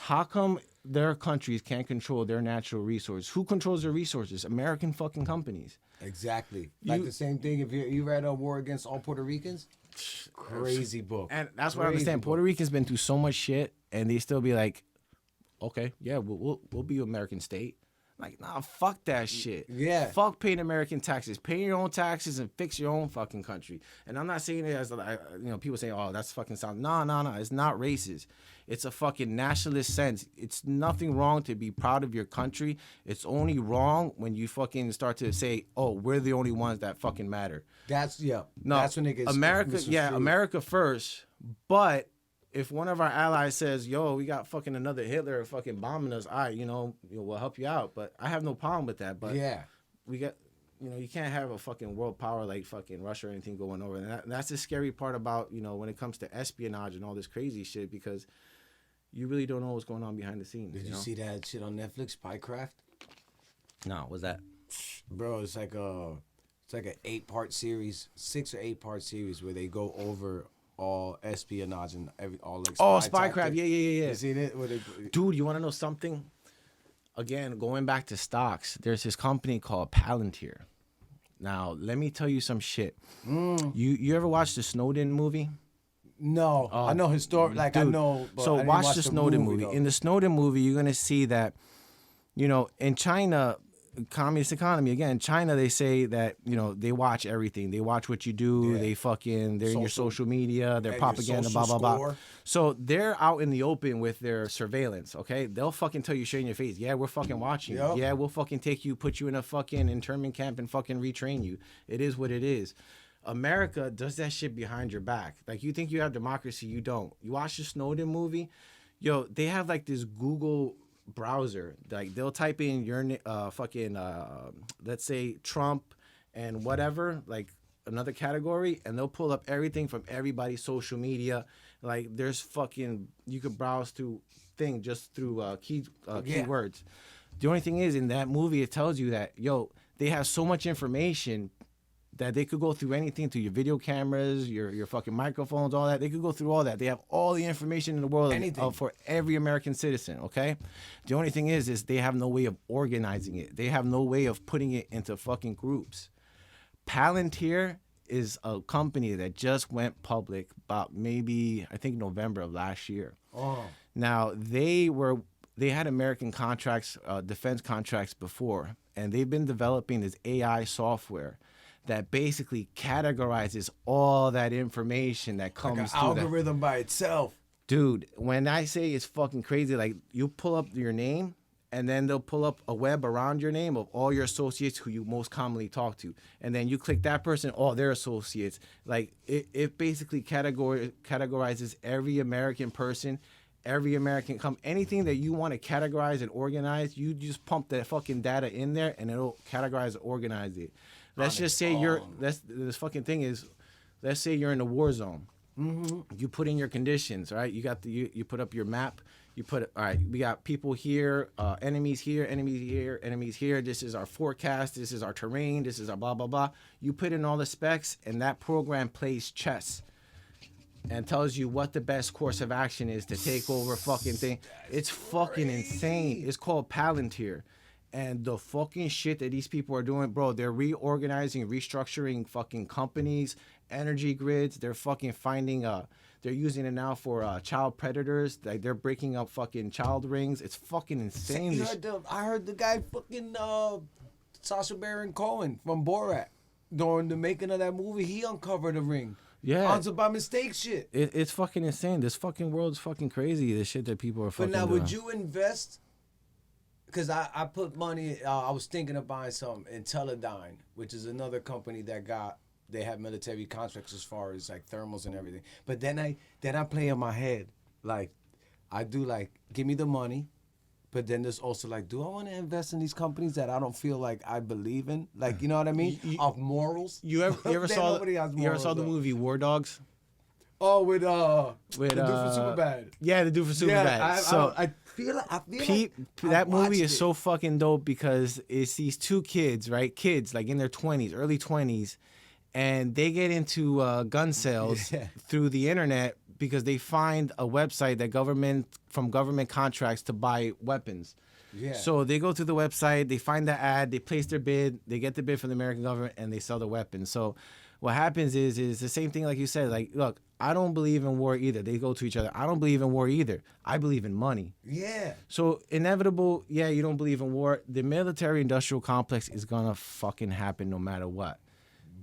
How come their countries can't control their natural resources? Who controls their resources? American fucking companies. Exactly. Like the same thing. If you read A War Against All Puerto Ricans, crazy book. And that's what I understand. Puerto Ricans been through so much shit, and they still be like, okay, yeah, we'll be an American state. Like, nah, fuck that shit. Yeah. Fuck paying American taxes. Pay your own taxes and fix your own fucking country. And I'm not saying it as, people say, oh, that's fucking sound. No. It's not racist. It's a fucking nationalist sense. It's nothing wrong to be proud of your country. It's only wrong when you fucking start to say, oh, we're the only ones that fucking matter. That's when it gets America, America first. But if one of our allies says, yo, we got fucking another Hitler fucking bombing us, all right, we'll help you out. But I have no problem with that. But we got, you can't have a fucking world power like fucking Russia or anything going over. And that's the scary part about, when it comes to espionage and all this crazy shit, because you really don't know what's going on behind the scenes. Did you see that shit on Netflix, Spycraft? No, what's that? Bro, it's like an 8-part series, 6 or 8-part series where they go over all espionage and all like Spycraft. Yeah. You seen it? Dude, you want to know something? Again, going back to stocks, there's this company called Palantir. Now, let me tell you some shit. You ever watch the Snowden movie? No, I know historic. Like, dude, I know. But so I watch the Snowden movie. In the Snowden movie, you're gonna see that, in China, communist economy again. China, they say that they watch everything. They watch what you do. Yeah. They're in your social media. Their propaganda. Blah blah blah. So they're out in the open with their surveillance. Okay, they'll fucking tell you straight in your face. Yeah, we're fucking watching. Yep. Yeah, we'll fucking take you, put you in a fucking internment camp, and fucking retrain you. It is what it is. America does that shit behind your back. Like, you think you have democracy, you don't. You watch the Snowden movie, they have like this Google browser. Like, they'll type in your let's say Trump and whatever, like another category, and they'll pull up everything from everybody's social media. Like, there's fucking, you could browse through thing just through keywords. The only thing is, in that movie, it tells you that they have so much information that they could go through anything, through your video cameras, your fucking microphones, all that. They could go through all that. They have all the information in the world for every American citizen, okay? The only thing is they have no way of organizing it. They have no way of putting it into fucking groups. Palantir is a company that just went public about maybe, I think, November of last year. Oh. Now, they had American contracts, defense contracts before, and they've been developing this AI software that basically categorizes all that information that comes like an algorithm by itself. Dude, when I say it's fucking crazy, like, you pull up your name, and then they'll pull up a web around your name of all your associates who you most commonly talk to. And then you click that person, all their associates. Like, it basically categorizes every American person, every American anything that you want to categorize and organize, you just pump that fucking data in there, and it'll categorize and organize it. Let's just say this fucking thing is, let's say you're in a war zone. Mm-hmm. You put in your conditions, right? You got you put up your map. You put, all right, we got people here, enemies here, enemies here, enemies here. This is our forecast. This is our terrain. This is our blah, blah, blah. You put in all the specs, and that program plays chess and tells you what the best course of action is to take over fucking thing. It's fucking insane. It's called Palantir. And the fucking shit that these people are doing, bro, they're reorganizing, restructuring fucking companies, energy grids. They're fucking finding, they're using it now for child predators. Like, they're breaking up fucking child rings. It's fucking insane. I heard the guy fucking Sacha Baron Cohen from Borat. During the making of that movie, he uncovered a ring. Yeah. On some by mistake shit. It's fucking insane. This fucking world's fucking crazy. The shit that people are fucking doing. But now, would you invest? Because I put money, I was thinking of buying some in Teledyne, which is another company that they have military contracts as far as like thermals and everything. But then I play in my head, like, I do like, give me the money, but then there's also like, do I want to invest in these companies that I don't feel like I believe in? Like, you know what I mean? Of morals. You ever saw the movie War Dogs? Oh, with the dude from Superbad. Yeah, the dude from Superbad. I feel that movie is so fucking dope because it's these two kids, right? Kids like in their 20s, early 20s, and they get into gun sales through the internet because they find a website that government contracts to buy weapons. Yeah. So they go to the website, they find the ad, they place their bid, they get the bid from the American government, and they sell the weapons. So what happens is the same thing like you said. Like, look, I don't believe in war either. They go to each other. I don't believe in war either. I believe in money. Yeah. So inevitable, yeah, you don't believe in war. The military industrial complex is gonna fucking happen no matter what.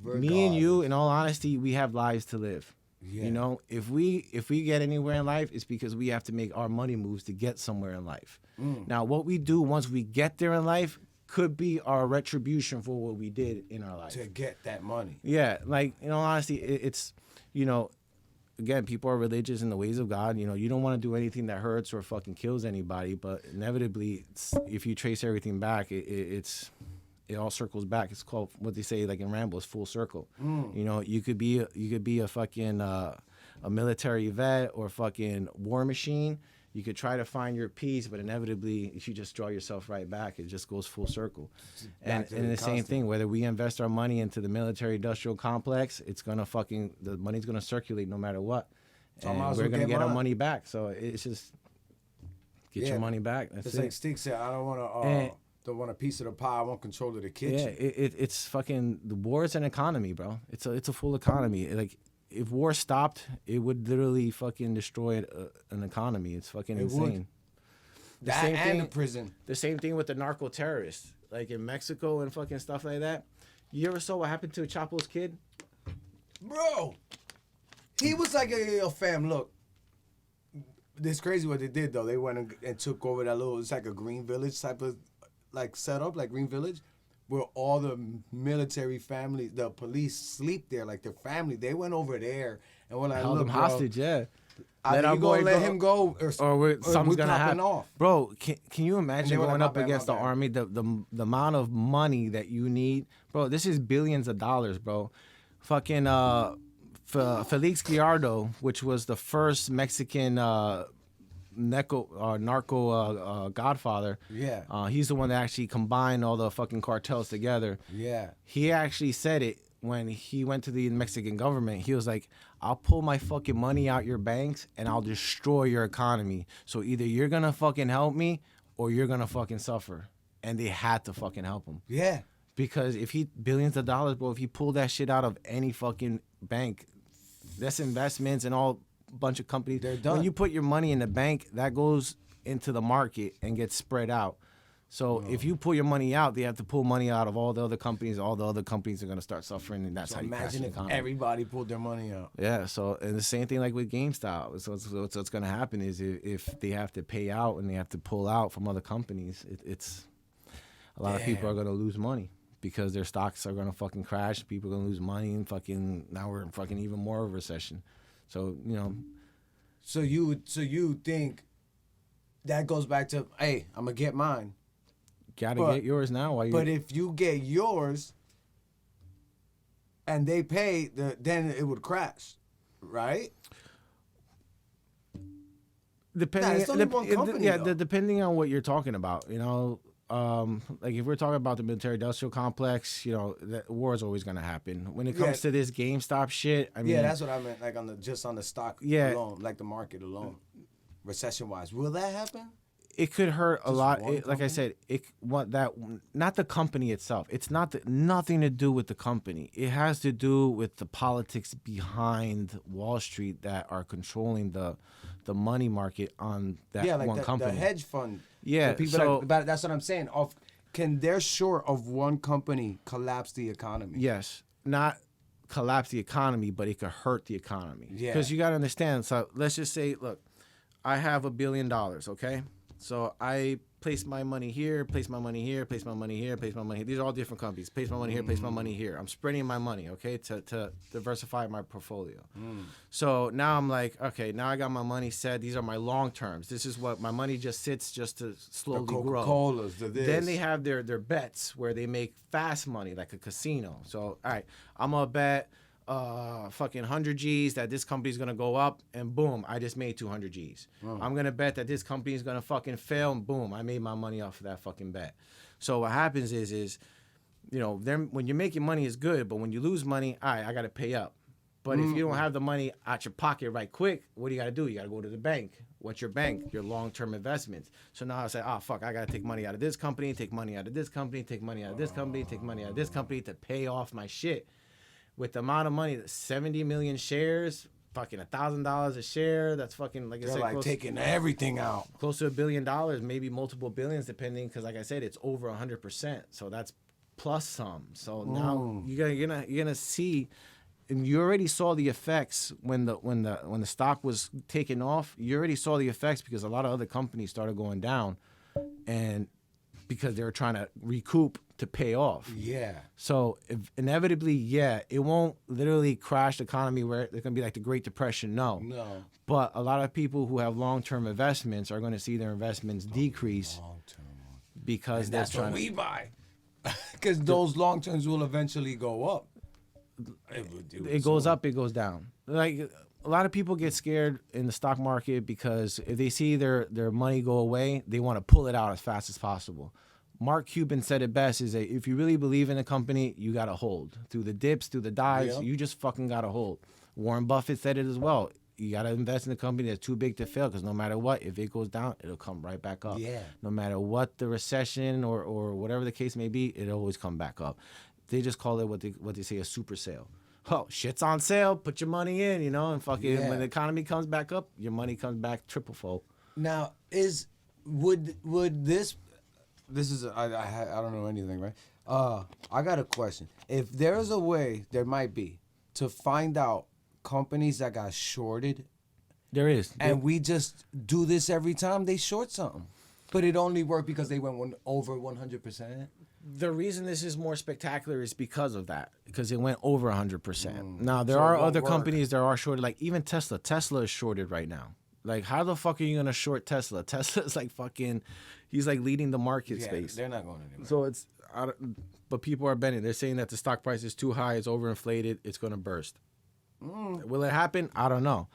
Me and you, in all honesty, we have lives to live. Yeah. You know, if we get anywhere in life, it's because we have to make our money moves to get somewhere in life. Now, what we do once we get there in life could be our retribution for what we did in our life. To get that money. Yeah, like, in all honesty, it's, you know, again, people are religious in the ways of God. You know, you don't want to do anything that hurts or fucking kills anybody, but inevitably, if you trace everything back, it all circles back. It's called, what they say, like in Rambo, it's full circle. You know, you could be a fucking a military vet or fucking war machine. You could try to find your peace, but inevitably, if you just draw yourself right back, it just goes full circle. And the same thing, whether we invest our money into the military-industrial complex, it's gonna fucking, the money's gonna circulate no matter what, and we're gonna get our money back. So it's just get your money back. That's it's it. like Stig said, I don't want a piece of the pie. I want control of the kitchen. Yeah, it's fucking, the war is an economy, bro. It's a full economy. Like, if war stopped, it would literally fucking destroy an economy. It's fucking insane. That and the prison. The same thing with the narco terrorists, like in Mexico and fucking stuff like that. You ever saw what happened to Chapo's kid? Bro, he was like, yo, fam, look. It's crazy what they did, though. They went and took over that little, it's like a Green Village type of, like, setup, like Green Village, where all the military families, the police sleep there, like their family. They went over there and were like, held him hostage, yeah. Either you gonna let him go or something's gonna happen. Off. Bro, can you imagine going like, up against the army, the amount of money that you need? Bro, this is billions of dollars, bro. Fucking Felix Gallardo, which was the first Mexican narco godfather. Yeah. He's the one that actually combined all the fucking cartels together. Yeah. He actually said it when he went to the Mexican government. He was like, I'll pull my fucking money out your banks and I'll destroy your economy. So either you're gonna fucking help me or you're gonna fucking suffer. And they had to fucking help him. Yeah. Because if he, billions of dollars, bro, if he pulled that shit out of any fucking bank, that's investments and all bunch of companies. They're done. When you put your money in the bank, that goes into the market and gets spread out. So if you pull your money out, they have to pull money out of all the other companies. All the other companies are going to start suffering, and that's how you crash the economy. Imagine if everybody pulled their money out. Yeah, so, and the same thing like with GameStop. So what's going to happen is if they have to pay out and they have to pull out from other companies, it's a lot of people are going to lose money because their stocks are going to fucking crash. People are going to lose money, and fucking now we're in fucking even more of a recession. So, you know. So you think that goes back to, hey, I'm going to get mine. Gotta get yours now. But if you get yours and they pay, then it would crash, right? Depending, it's only one company, though. Depending on what you're talking about, you know. Like if we're talking about the military-industrial complex, you know, that war is always gonna happen. When it comes to this GameStop shit, I mean, that's what I meant, like on the stock alone, like the market alone, recession-wise. Will that happen? It could hurt a lot. Like I said, not the company itself. It's nothing to do with the company. It has to do with the politics behind Wall Street that are controlling the money market on that one company. The hedge fund. Yeah, that's what I'm saying. Can their short of one company collapse the economy? Yes, not collapse the economy, but it could hurt the economy. Yeah, because you got to understand. So let's just say, look, I have $1 billion. Okay. So I place my money here, place my money here, place my money here, place my money here. These are all different companies. Place my money here, place my money here. I'm spreading my money, okay, to diversify my portfolio. So now I'm like, okay, now I got my money set. These are my long terms. This is what my money just sits just to slowly grow. Coca-Colas, Then they have their bets where they make fast money, like a casino. So, all right, I'm going to bet fucking 100 G's that this company's gonna go up, and boom, I just made 200 G's. I'm gonna bet that this company's gonna fucking fail, and boom, I made my money off of that fucking bet. So what happens is you know, when you're making money is good, but when you lose money, all right, I gotta pay up. But if you don't have the money out your pocket right quick, what do you gotta do? You gotta go to the bank. What's your bank? Your long-term investments. So now I say, oh fuck, I gotta take money out of this company, take money out of this company, take money out of this company, take money out of this company to pay off my shit. with the amount of money, 70 million shares, fucking $1,000 a share. That's fucking, like I They're said, like taking everything out. close to $1 billion, maybe multiple billions, depending. Because like I said, it's over 100%. So that's plus some. So now you're gonna see, and you already saw the effects when the stock was taking off. You already saw the effects because a lot of other companies started going down, and because they were trying to recoup to pay off. Yeah. So inevitably, yeah, it won't literally crash the economy where it's gonna be like the Great Depression. No. But a lot of people who have long-term investments are going to see their investments decrease Long-term. because And they're that's trying what to. we buy. Because those long terms will eventually go up. It goes up, it goes down. Like a lot of people get scared in the stock market because if they see their money go away, they want to pull it out as fast as possible. Mark Cuban said it best: is that if you really believe in a company, you got to hold through the dips, through the dives. Yep. You just fucking got to hold. Warren Buffett said it as well. You got to invest in a company that's too big to fail because no matter what, if it goes down, it'll come right back up. Yeah. No matter what the recession or whatever the case may be, it'll always come back up. They just call it what they say a super sale. Oh, shit's on sale. Put your money in, and fucking when the economy comes back up, your money comes back triple fold. Now, would this is I don't know anything, right? I got a question. If there's a way, there might be, to find out companies that got shorted, There is. and we just do this every time they short something, but it only worked because they went over 100%. The reason this is more spectacular is because of that, because it went over 100%. Now, there So it are won't other work. companies that are shorted, like even Tesla. Tesla is shorted right now. Like, how the fuck are you going to short Tesla? Tesla's like fucking, he's like leading the market space. They're not going anywhere. So but people are betting. They're saying that the stock price is too high, it's overinflated, it's going to burst. Will it happen? I don't know.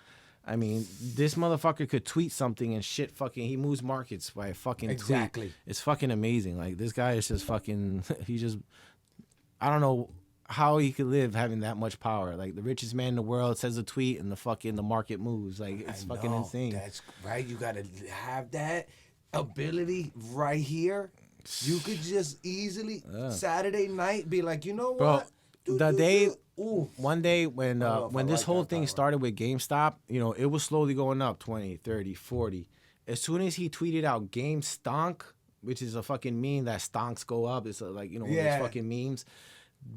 I mean, this motherfucker could tweet something and shit fucking, he moves markets by a fucking Exactly. tweet. It's fucking amazing. Like, this guy is just fucking, I don't know how he could live having that much power. Like, the richest man in the world says a tweet and the market moves. Like, it's fucking insane. That's right. You gotta have that ability right here. You could just easily Saturday night be like, you know what? One day when this whole thing part, started with GameStop, it was slowly going up 20, 30, 40. As soon as he tweeted out Game Stonk, which is a fucking meme that stonks go up, it's like, one of those fucking memes.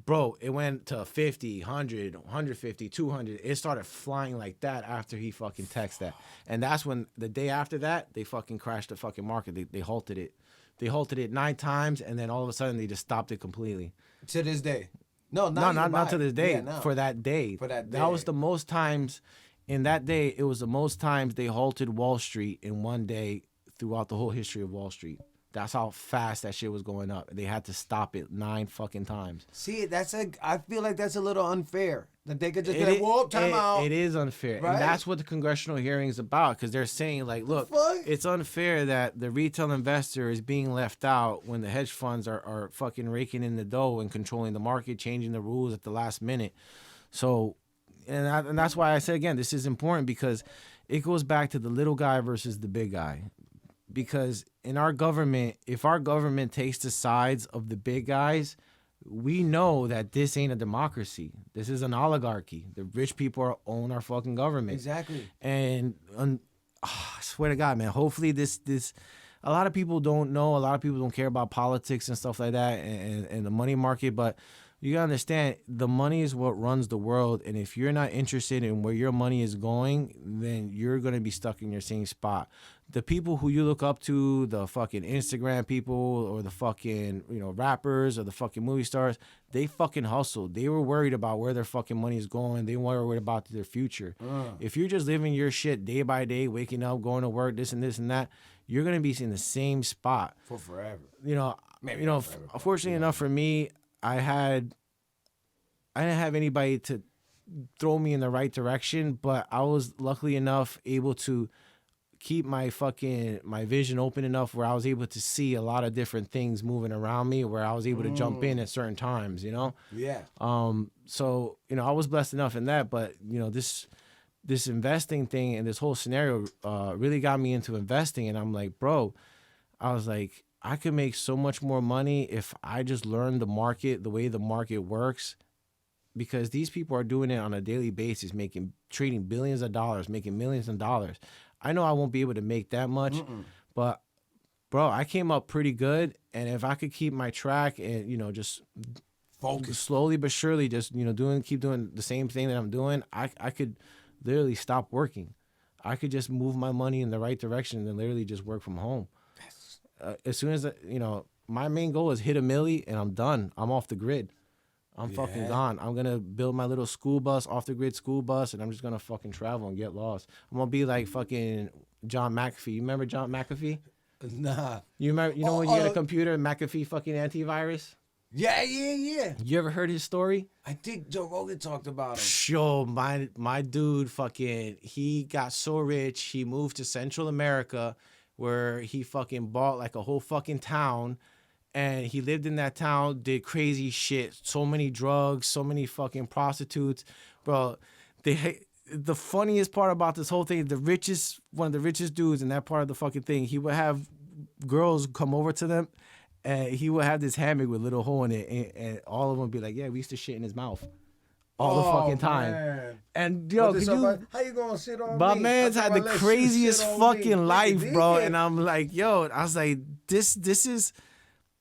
Bro, it went to 50, 100, 150, 200. It started flying like that after he fucking texted that. And that's when the day after that, they fucking crashed the fucking market. They halted it. They halted it 9 times, and then all of a sudden they just stopped it completely. To this day. No, not to this day. Yeah, For that day. For that day. That was the most times in that day. It was the most times they halted Wall Street in one day throughout the whole history of Wall Street. That's how fast that shit was going up. They had to stop it 9 fucking times. See, I feel like that's a little unfair. That they could just be like, whoa, time out. It is unfair. Right? And that's what the congressional hearing is about, because they're saying, like, look, it's unfair that the retail investor is being left out when the hedge funds are fucking raking in the dough and controlling the market, changing the rules at the last minute. So, and that's why I said, again, this is important, because it goes back to the little guy versus the big guy. Because in our government, if our government takes the sides of the big guys, we know that this ain't a democracy. This is an oligarchy. The rich people own our fucking government. Exactly. And I swear to God, man, hopefully this a lot of people don't know. A lot of people don't care about politics and stuff like that and the money market. But you gotta understand, the money is what runs the world. And if you're not interested in where your money is going, then you're gonna be stuck in your same spot. The people who you look up to, the fucking Instagram people or the fucking, rappers or the fucking movie stars, they fucking hustled. They were worried about where their fucking money is going. They weren't worried about their future. If you're just living your shit day by day, waking up, going to work, this and this and that, you're going to be in the same spot. For forever. Maybe not forever, fortunately enough for me, I didn't have anybody to throw me in the right direction, but I was luckily enough able to keep my vision open enough where I was able to see a lot of different things moving around me, where I was able to jump in at certain times, Yeah. So, I was blessed enough in that, but, this investing thing and this whole scenario really got me into investing. And I'm like, bro, I was like, I could make so much more money if I just learned the market, the way the market works, because these people are doing it on a daily basis, trading billions of dollars, making millions of dollars. I know I won't be able to make that much, but bro, I came up pretty good, and if I could keep my track and just Focus. slowly but surely, just keep doing the same thing that I'm doing, I could literally stop working. I could just move my money in the right direction and literally just work from home. As soon as my main goal is hit a milli and I'm done. I'm off the grid. I'm fucking gone. I'm gonna build my little school bus, off the grid school bus, and I'm just gonna fucking travel and get lost. I'm gonna be like fucking John McAfee. You remember John McAfee? Nah. You remember? You know when you get a computer, McAfee fucking antivirus. Yeah. You ever heard his story? I think Joe Rogan talked about him. Yo, my dude fucking, he got so rich, he moved to Central America where he fucking bought like a whole fucking town, and he lived in that town, did crazy shit, so many drugs, so many fucking prostitutes. Bro, the funniest part about this whole thing, one of the richest dudes in that part of the fucking thing, he would have girls come over to them, and he would have this hammock with a little hole in it, and all of them would be like, yeah, we used to shit in his mouth all the fucking time. Man. And yo, how you gonna shit on my me? man's had the craziest fucking life, bro. And I'm like, yo, I was like, this is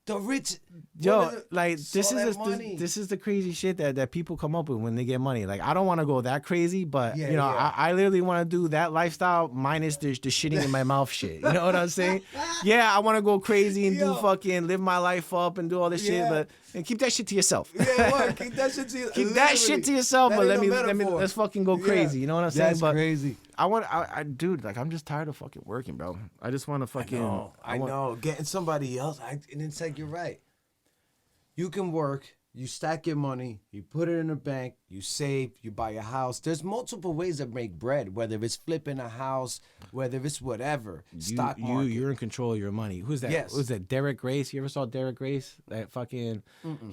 the rich. Yo, like this is the crazy shit that people come up with when they get money. Like, I don't want to go that crazy, but I literally want to do that lifestyle minus the shitting in my mouth shit. You know what I'm saying? Yeah, I want to go crazy and do fucking live my life up and do all this shit, but and keep that shit to yourself. Yeah, keep that shit to yourself. Keep that shit to yourself, but let's fucking go crazy. You know what I'm saying? That's crazy. Dude, like, I'm just tired of fucking working, bro. I just want to fucking. I know. Getting somebody else, and it's like, you're right. You can work, you stack your money, you put it in a bank, you save, you buy a house. There's multiple ways to make bread, whether it's flipping a house, whether it's whatever. Stock market. You're in control of your money. Who's that? Yes. Who's that? Derek Grace. You ever saw Derek Grace? That fucking,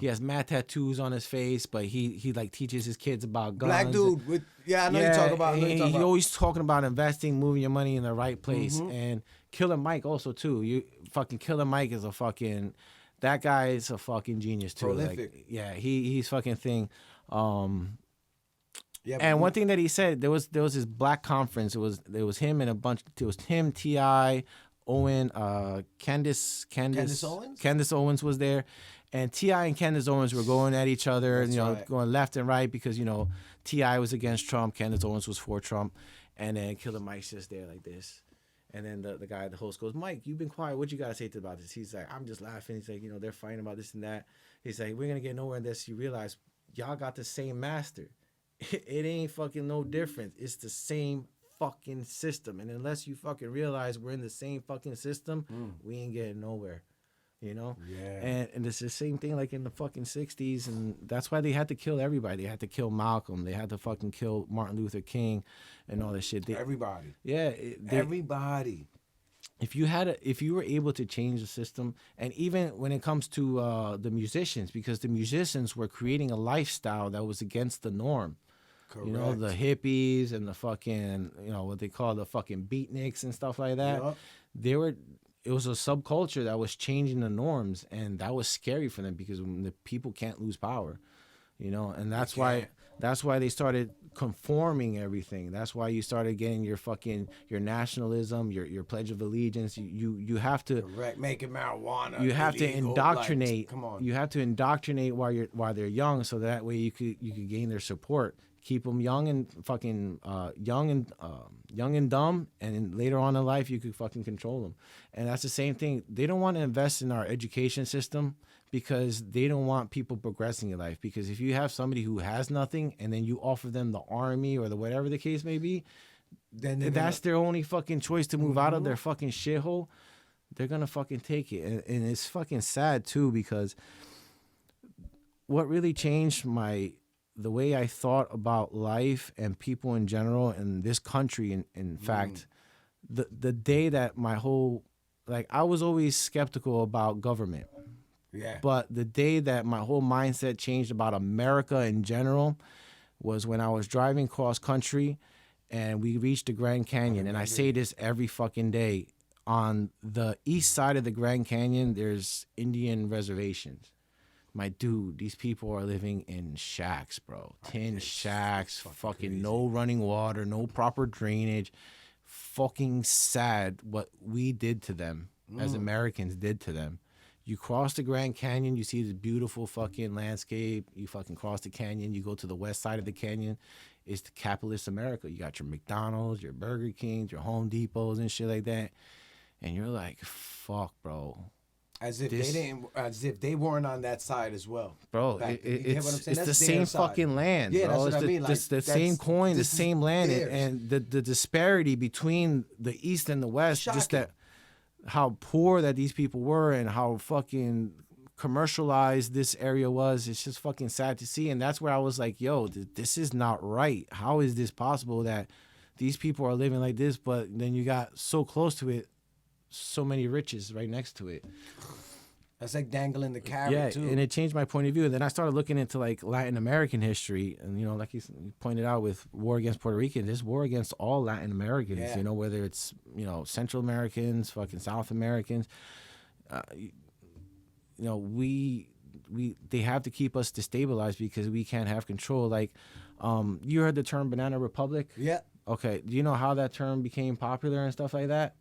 he has mad tattoos on his face, but he like teaches his kids about guns. Black dude with, I know you talk about. He always talking about investing, moving your money in the right place. And Killer Mike also too. Killer Mike is a fucking, that guy is a fucking genius too. Prolific. Like, he's fucking thing. And one thing that he said, there was this black conference. It was him and a bunch. It was him, T.I., Owen, Candace Owens? Candace Owens was there, and T.I. and Candace Owens were going at each other, going left and right because T.I. was against Trump, Candace Owens was for Trump, and then Killer Mike's just there like this. And then the guy, the host goes, Mike, you've been quiet. What you got to say about this? He's like, I'm just laughing. He's like, they're fighting about this and that. He's like, we're going to get nowhere unless you realize y'all got the same master. It ain't fucking no difference. It's the same fucking system. And unless you fucking realize we're in the same fucking system, we ain't getting nowhere. Yeah. And it's the same thing like in the fucking 60s. And that's why they had to kill everybody. They had to kill Malcolm. They had to fucking kill Martin Luther King and all that shit. Everybody. Yeah. Everybody. If you were able to change the system, and even when it comes to the musicians, because the musicians were creating a lifestyle that was against the norm. Correct. The hippies and the fucking, what they call the fucking beatniks and stuff like that. Yep. It was a subculture that was changing the norms, and that was scary for them because the people can't lose power, and that's why they started conforming everything. That's why you started getting your nationalism, your Pledge of Allegiance. You have to making marijuana. You have to indoctrinate. Come on. You have to indoctrinate while they're young, so that way you could gain their support. Keep them young and fucking young and dumb, and later on in life you could fucking control them. And that's the same thing. They don't want to invest in our education system because they don't want people progressing in life. Because if you have somebody who has nothing and then you offer them the army or the whatever the case may be, then that's their only fucking choice to move out of their fucking shithole. They're gonna fucking take it, and it's fucking sad too because what really changed the way I thought about life and people in general and this country, in fact, the day that I was always skeptical about government. Yeah. But the day that my whole mindset changed about America in general was when I was driving cross country and we reached the Grand Canyon. And I say this every fucking day. On the east side of the Grand Canyon, there's Indian reservations. My dude, these people are living in shacks, bro. Tin shacks, fucking crazy. No running water, no proper drainage. Fucking sad what we did to them, as Americans did to them. You cross the Grand Canyon, you see the beautiful fucking landscape. You fucking cross the canyon, you go to the west side of the canyon. It's the capitalist America. You got your McDonald's, your Burger Kings, your Home Depots and shit like that. And you're like, fuck, bro. As if they weren't on that side as well, bro. It's the same fucking land, yeah, bro. That's what I mean. Like, the same coin, the same land, and the disparity between the East and the West, shocking. Just that how poor that these people were and how fucking commercialized this area was. It's just fucking sad to see, and that's where I was like, yo, this is not right. How is this possible that these people are living like this, but then you got so close to it, so many riches right next to it. That's like dangling the carrot too. And it changed my point of view. And then I started looking into like Latin American history, and like you pointed out with war against Puerto Rican, there's war against all Latin Americans. Yeah. Whether it's Central Americans, fucking South Americans. They have to keep us destabilized because we can't have control. Like, you heard the term Banana Republic? Yeah. Okay. Do you know how that term became popular and stuff like that?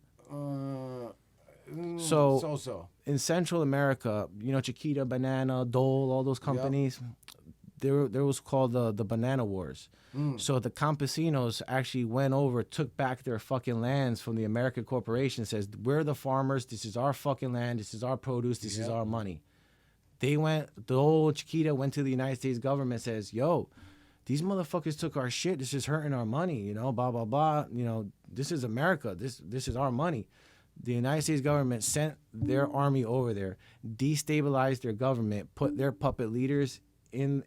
So in Central America, Chiquita, Banana, Dole, all those companies, there was called the Banana Wars. So the campesinos actually went over, took back their fucking lands from the American corporation, says, we're the farmers, this is our fucking land, this is our produce, this is our money. The old Chiquita went to the United States government, says, yo, these motherfuckers took our shit, this is hurting our money, blah, blah, blah, this is America, this is our money. The United States government sent their army over there, destabilized their government, put their puppet leaders in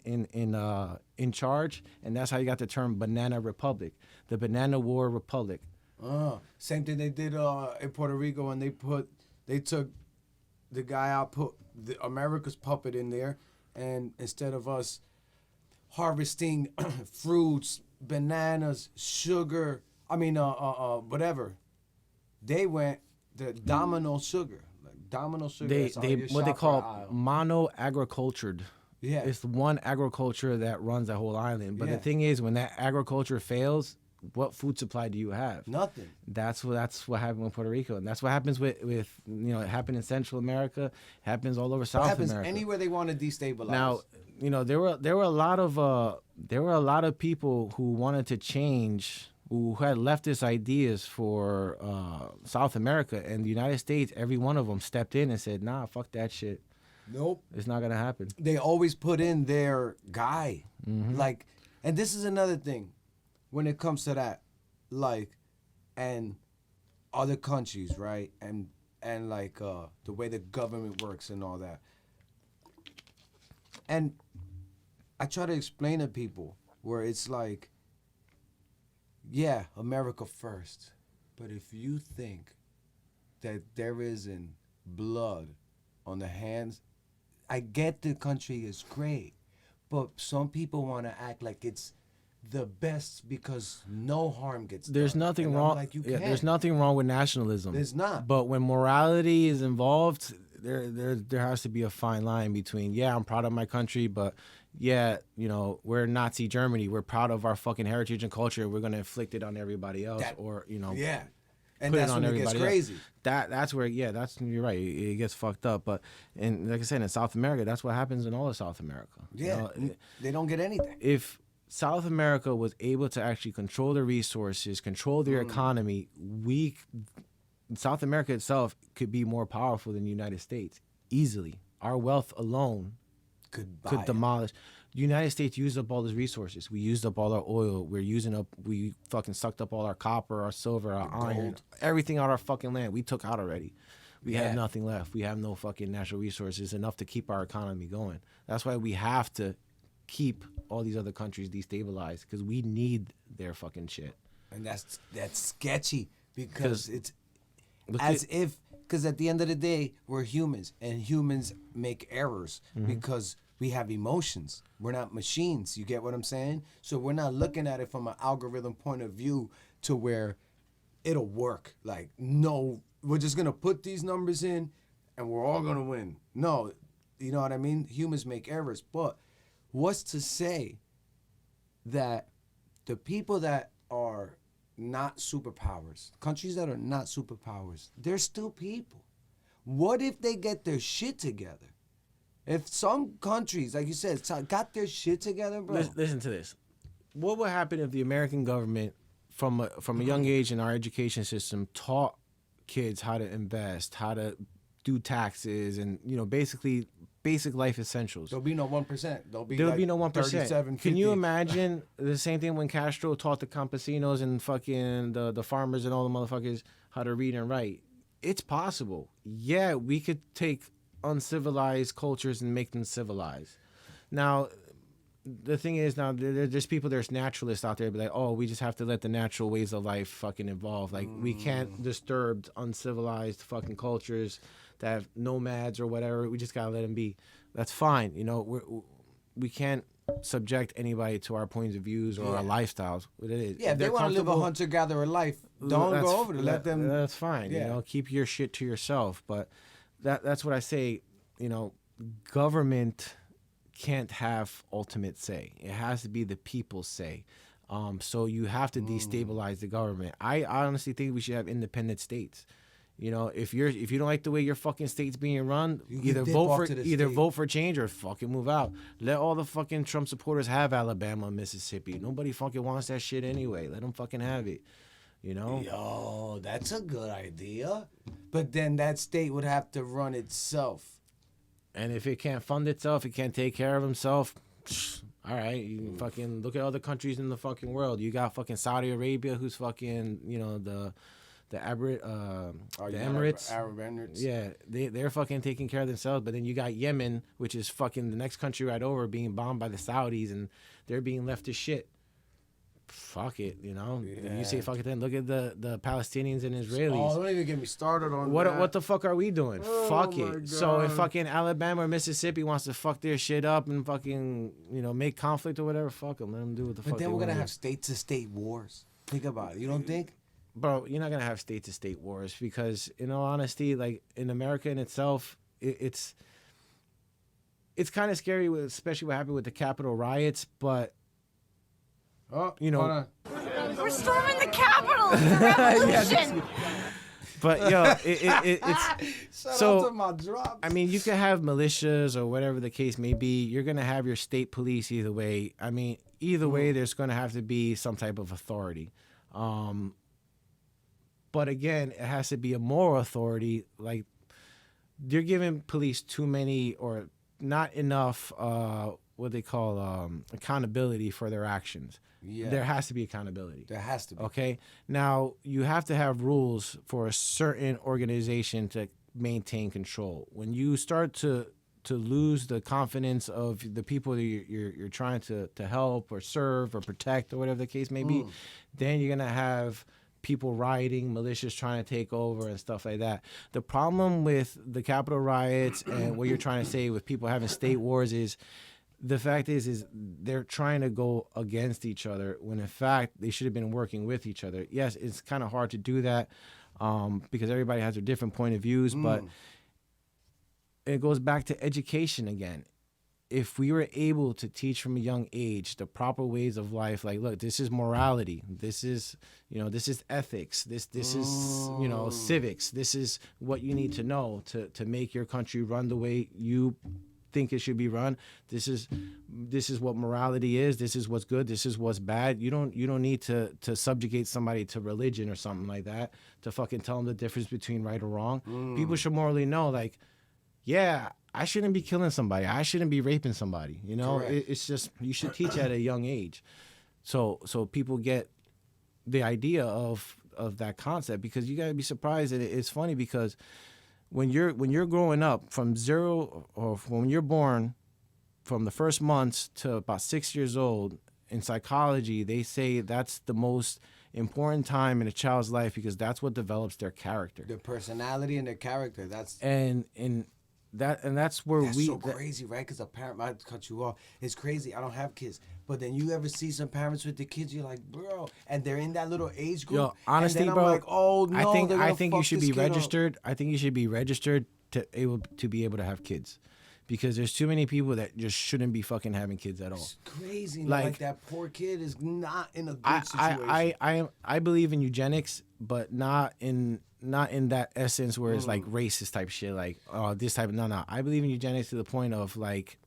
charge, and that's how you got the term Banana Republic, the Banana War Republic. Same thing they did in Puerto Rico, and they took the guy out, put America's puppet in there, and instead of us harvesting fruits, bananas, sugar, whatever, they went the domino sugar. They what they call mono agricultured. Yeah, it's one agriculture that runs the whole island. But the thing is, when that agriculture fails, what food supply do you have? Nothing. That's what happened with Puerto Rico, and that's what happens with it happened in Central America, it happens all over South America. It happens anywhere they want to destabilize. Now, there were a lot of people who wanted to change, who had leftist ideas for South America, and the United States, every one of them stepped in and said, nah, fuck that shit. Nope. It's not going to happen. They always put in their guy. Mm-hmm. And this is another thing when it comes to that, and other countries, right? And the way the government works and all that. And I try to explain to people where it's like, yeah, America first. But if you think that there isn't blood on the hands, I get the country is great, but some people want to act like it's the best because no harm gets done. There's nothing wrong. There's nothing wrong with nationalism. There's not. But when morality is involved, there has to be a fine line between, yeah, I'm proud of my country, but yeah, we're Nazi Germany. We're proud of our fucking heritage and culture. We're gonna inflict it on everybody else, yeah. And that's when it gets crazy. That's where, you're right. It gets fucked up. But like I said, in South America, that's what happens in all of South America. Yeah, they don't get anything. If South America was able to actually control their resources, control their economy, South America itself could be more powerful than the United States easily. Our wealth alone could demolish. The United States used up all those resources. We used up all our oil. We fucking sucked up all our copper, our silver, our iron, gold. Everything out our fucking land. We took out already. We have nothing left. We have no fucking natural resources enough to keep our economy going. That's why we have to keep all these other countries destabilized, because we need their fucking shit. And that's sketchy, because it's because at the end of the day, we're humans, and humans make errors because we have emotions. We're not machines. You get what I'm saying? So we're not looking at it from an algorithm point of view to where it'll work. Like, no, we're just going to put these numbers in and we're all going to win. No, you know what I mean? Humans make errors. But what's to say that the people that are not superpowers, countries that are not superpowers, they're still people. What if they get their shit together? If some countries, like you said, got their shit together, bro. Listen to this. What would happen if the American government, from a young age in our education system, taught kids how to invest, how to do taxes, and basically basic life essentials? There'll be no 1%. There'll like be no 1%. 37, Can you imagine the same thing when Castro taught the campesinos and fucking the farmers and all the motherfuckers how to read and write? It's possible. Yeah, we could take uncivilized cultures and make them civilized. Now, the thing is, now there's people, there's naturalists out there, be like, oh, we just have to let the natural ways of life fucking evolve. Like, we can't disturb uncivilized fucking cultures that have nomads or whatever. We just gotta let them be. That's fine. We can't subject anybody to our points of views or our lifestyles. What it is. Yeah, if they want to live a hunter-gatherer life, don't go over to let them. That's fine. Yeah. Keep your shit to yourself. But that's what I say. Government can't have ultimate say. It has to be the people's say. So you have to destabilize the government. I honestly think we should have independent states. If you don't like the way your fucking state's being run, either vote for change or fucking move out. Let all the fucking Trump supporters have Alabama and Mississippi. Nobody fucking wants that shit anyway. Let them fucking have it. Yo, that's a good idea. But then that state would have to run itself. And if it can't fund itself, it can't take care of itself. All right, you fucking look at other countries in the fucking world. You got fucking Saudi Arabia, who's fucking the Emirates. Arab Emirates. Yeah, they're fucking taking care of themselves. But then you got Yemen, which is fucking the next country right over, being bombed by the Saudis, and they're being left to shit. Fuck it, Yeah. If you say fuck it, then look at the Palestinians and Israelis. Oh, don't even get me started on what that. What the fuck are we doing? Fuck it. God. So if fucking Alabama or Mississippi wants to fuck their shit up and fucking make conflict or whatever, fuck them. Let them do what the fuck. But then we're gonna have state-to-state wars. Think about it. You don't think? Bro, you're not gonna have state-to-state wars because, in all honesty, like in America in itself, it's kind of scary, especially what happened with the Capitol riots. But hold on. We're storming the Capitol. It's a revolution. But yo, it's Shout out to my drops. I mean, you could have militias or whatever the case may be. You're gonna have your state police either way. I mean, either way, there's gonna have to be some type of authority. But again, it has to be a moral authority. Like, you're giving police too many or not enough what they call accountability for their actions. Yeah. There has to be accountability. There has to be. Okay. Now, you have to have rules for a certain organization to maintain control. When you start to lose the confidence of the people that you're trying to help or serve or protect or whatever the case may be, then you're gonna have people rioting, militias trying to take over and stuff like that. The problem with the Capitol riots and what you're trying to say with people having state wars is the fact is they're trying to go against each other when in fact they should have been working with each other. Yes, it's kind of hard to do that because everybody has their different point of views, but it goes back to education again. If we were able to teach from a young age the proper ways of life, like, look, this is morality, this is ethics, this is civics, this is what you need to know to make your country run the way you think it should be run. This is what morality is. This is what's good. This is what's bad. You don't need to subjugate somebody to religion or something like that to fucking tell them the difference between right or wrong. People should morally know, like, yeah, I shouldn't be killing somebody. I shouldn't be raping somebody. It's just, you should teach at a young age, so people get the idea of that concept. Because you gotta be surprised that it's funny because when you're growing up from zero, or when you're born, from the first months to about 6 years old, in psychology they say that's the most important time in a child's life because that's what develops their character, their personality and their character. That's that's where that's so crazy, right? Because a parent might cut you off. It's crazy. I don't have kids, but then you ever see some parents with the kids, you're like, bro, and they're in that little age group. Yo, honestly, and then bro, I'm like, oh no, I think you should be registered. I think you should be registered to be able to have kids, because there's too many people that just shouldn't be fucking having kids at all. It's crazy. Like that poor kid is not in a good situation. I believe in eugenics, but not in that essence where it's like racist type shit. Like, oh, this type. No. I believe in eugenics to the point of like,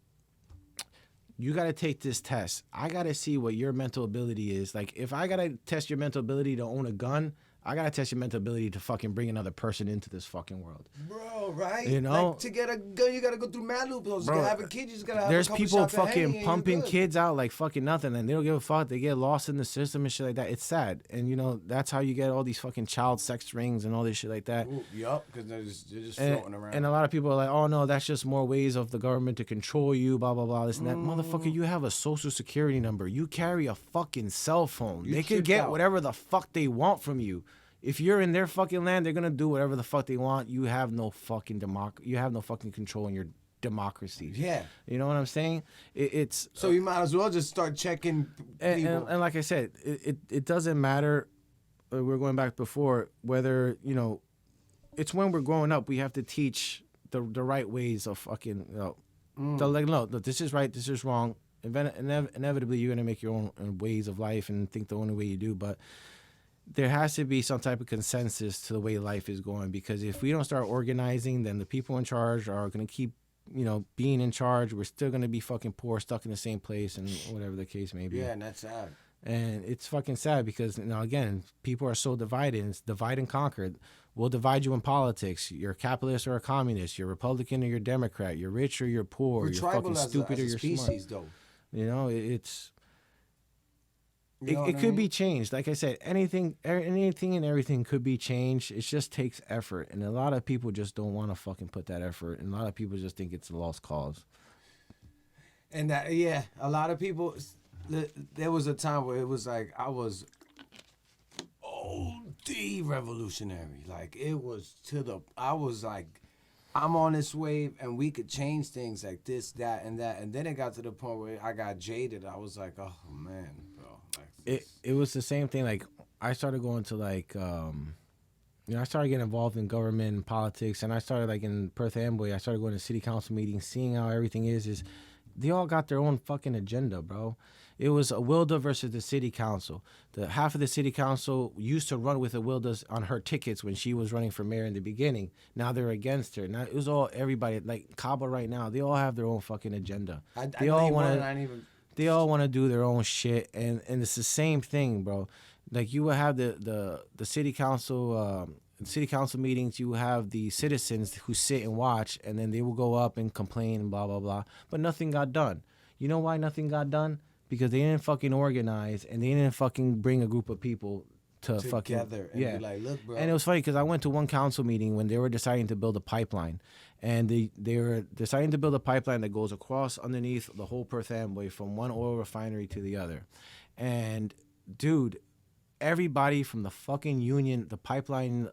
you got to take this test. I got to see what your mental ability is. Like, if I got to test your mental ability to own a gun, I got to test your mental ability to fucking bring another person into this fucking world. Bro, right? You know? Like, to get a gun, you got to go through mad loopholes. Bro, to have a kid, you just got to have there's a couple people shots of fucking Henny pumping kids out like fucking nothing, and they don't give a fuck. They get lost in the system and shit like that. It's sad. And, you know, that's how you get all these fucking child sex rings and all this shit like that. Yup, because they're just floating around. And a lot of people are like, oh, no, that's just more ways of the government to control you, blah, blah, blah, this and that. Motherfucker, you have a social security number. You carry a fucking cell phone. They could get whatever the fuck they want from you. If you're in their fucking land, they're gonna do whatever the fuck they want. You have no fucking you have no fucking control in your democracy. Yeah, you know what I'm saying? It's so you might as well just start checking people. And like I said, it doesn't matter. We're going back before whether you know. It's when we're growing up we have to teach the right ways of fucking. You know, like no, this is right, this is wrong. Inevitably, you're gonna make your own ways of life and think the only way you do, but. There has to be some type of consensus to the way life is going, because if we don't start organizing, then the people in charge are going to keep, you know, being in charge. We're still going to be fucking poor, stuck in the same place, and whatever the case may be. Yeah, and that's sad. And it's fucking sad because, you know, again, people are so divided. It's divide and conquer. We'll divide you in politics. You're a capitalist or a communist. You're Republican or you're Democrat. You're rich or you're poor. You're fucking stupid or you're smart. Though. You know, it's... It could be changed. Like I said, anything and everything could be changed. It just takes effort. And a lot of people just don't want to fucking put that effort. And a lot of people just think it's a lost cause. And that, yeah, a lot of people, there was a time where it was like, I was OD revolutionary. Like, it was I was like, I'm on this wave and we could change things like this, that, and that. And then it got to the point where I got jaded. I was like, oh, man. It was the same thing. Like I started going to like, you know, I started getting involved in government and politics, and I started like in Perth Amboy. I started going to city council meetings, seeing how everything is they all got their own fucking agenda, bro. It was Awilda versus the city council. The half of the city council used to run with Awilda on her tickets when she was running for mayor in the beginning. Now they're against her. Now it was all everybody like Cabo right now. They all have their own fucking agenda. They all want to. They all want to do their own shit, and it's the same thing, bro. Like you will have the city council meetings. You will have the citizens who sit and watch, and then they will go up and complain and blah blah blah. But nothing got done. You know why nothing got done? Because they didn't fucking organize, and they didn't fucking bring a group of people together fucking and be like, look, bro. And it was funny because I went to one council meeting when they were deciding to build a pipeline. And they were deciding to build a pipeline that goes across underneath the whole Perth Amboy from one oil refinery to the other. And, dude, everybody from the fucking union, the pipeline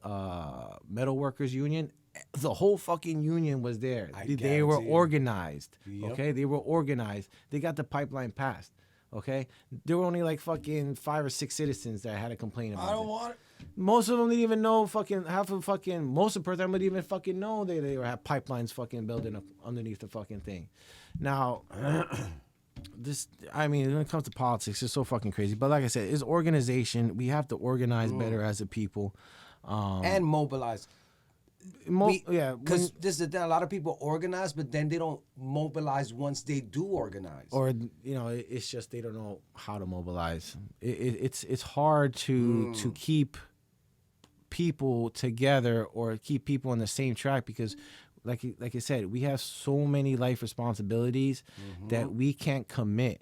metal workers union, the whole fucking union was there. They were organized, okay? They were organized. They got the pipeline passed, okay? There were only like fucking 5 or 6 citizens that had to complain about it. I don't want it. Most of them didn't even know most of Perth Amboy didn't even fucking know they have pipelines fucking building up underneath the fucking thing. Now, when it comes to politics, it's so fucking crazy. But like I said, it's organization. We have to organize better as a people. And mobilize. Because this is a lot of people organize, but then they don't mobilize once they do organize. Or it's just they don't know how to mobilize. It's hard to keep people together or keep people on the same track because, like I said, we have so many life responsibilities that we can't commit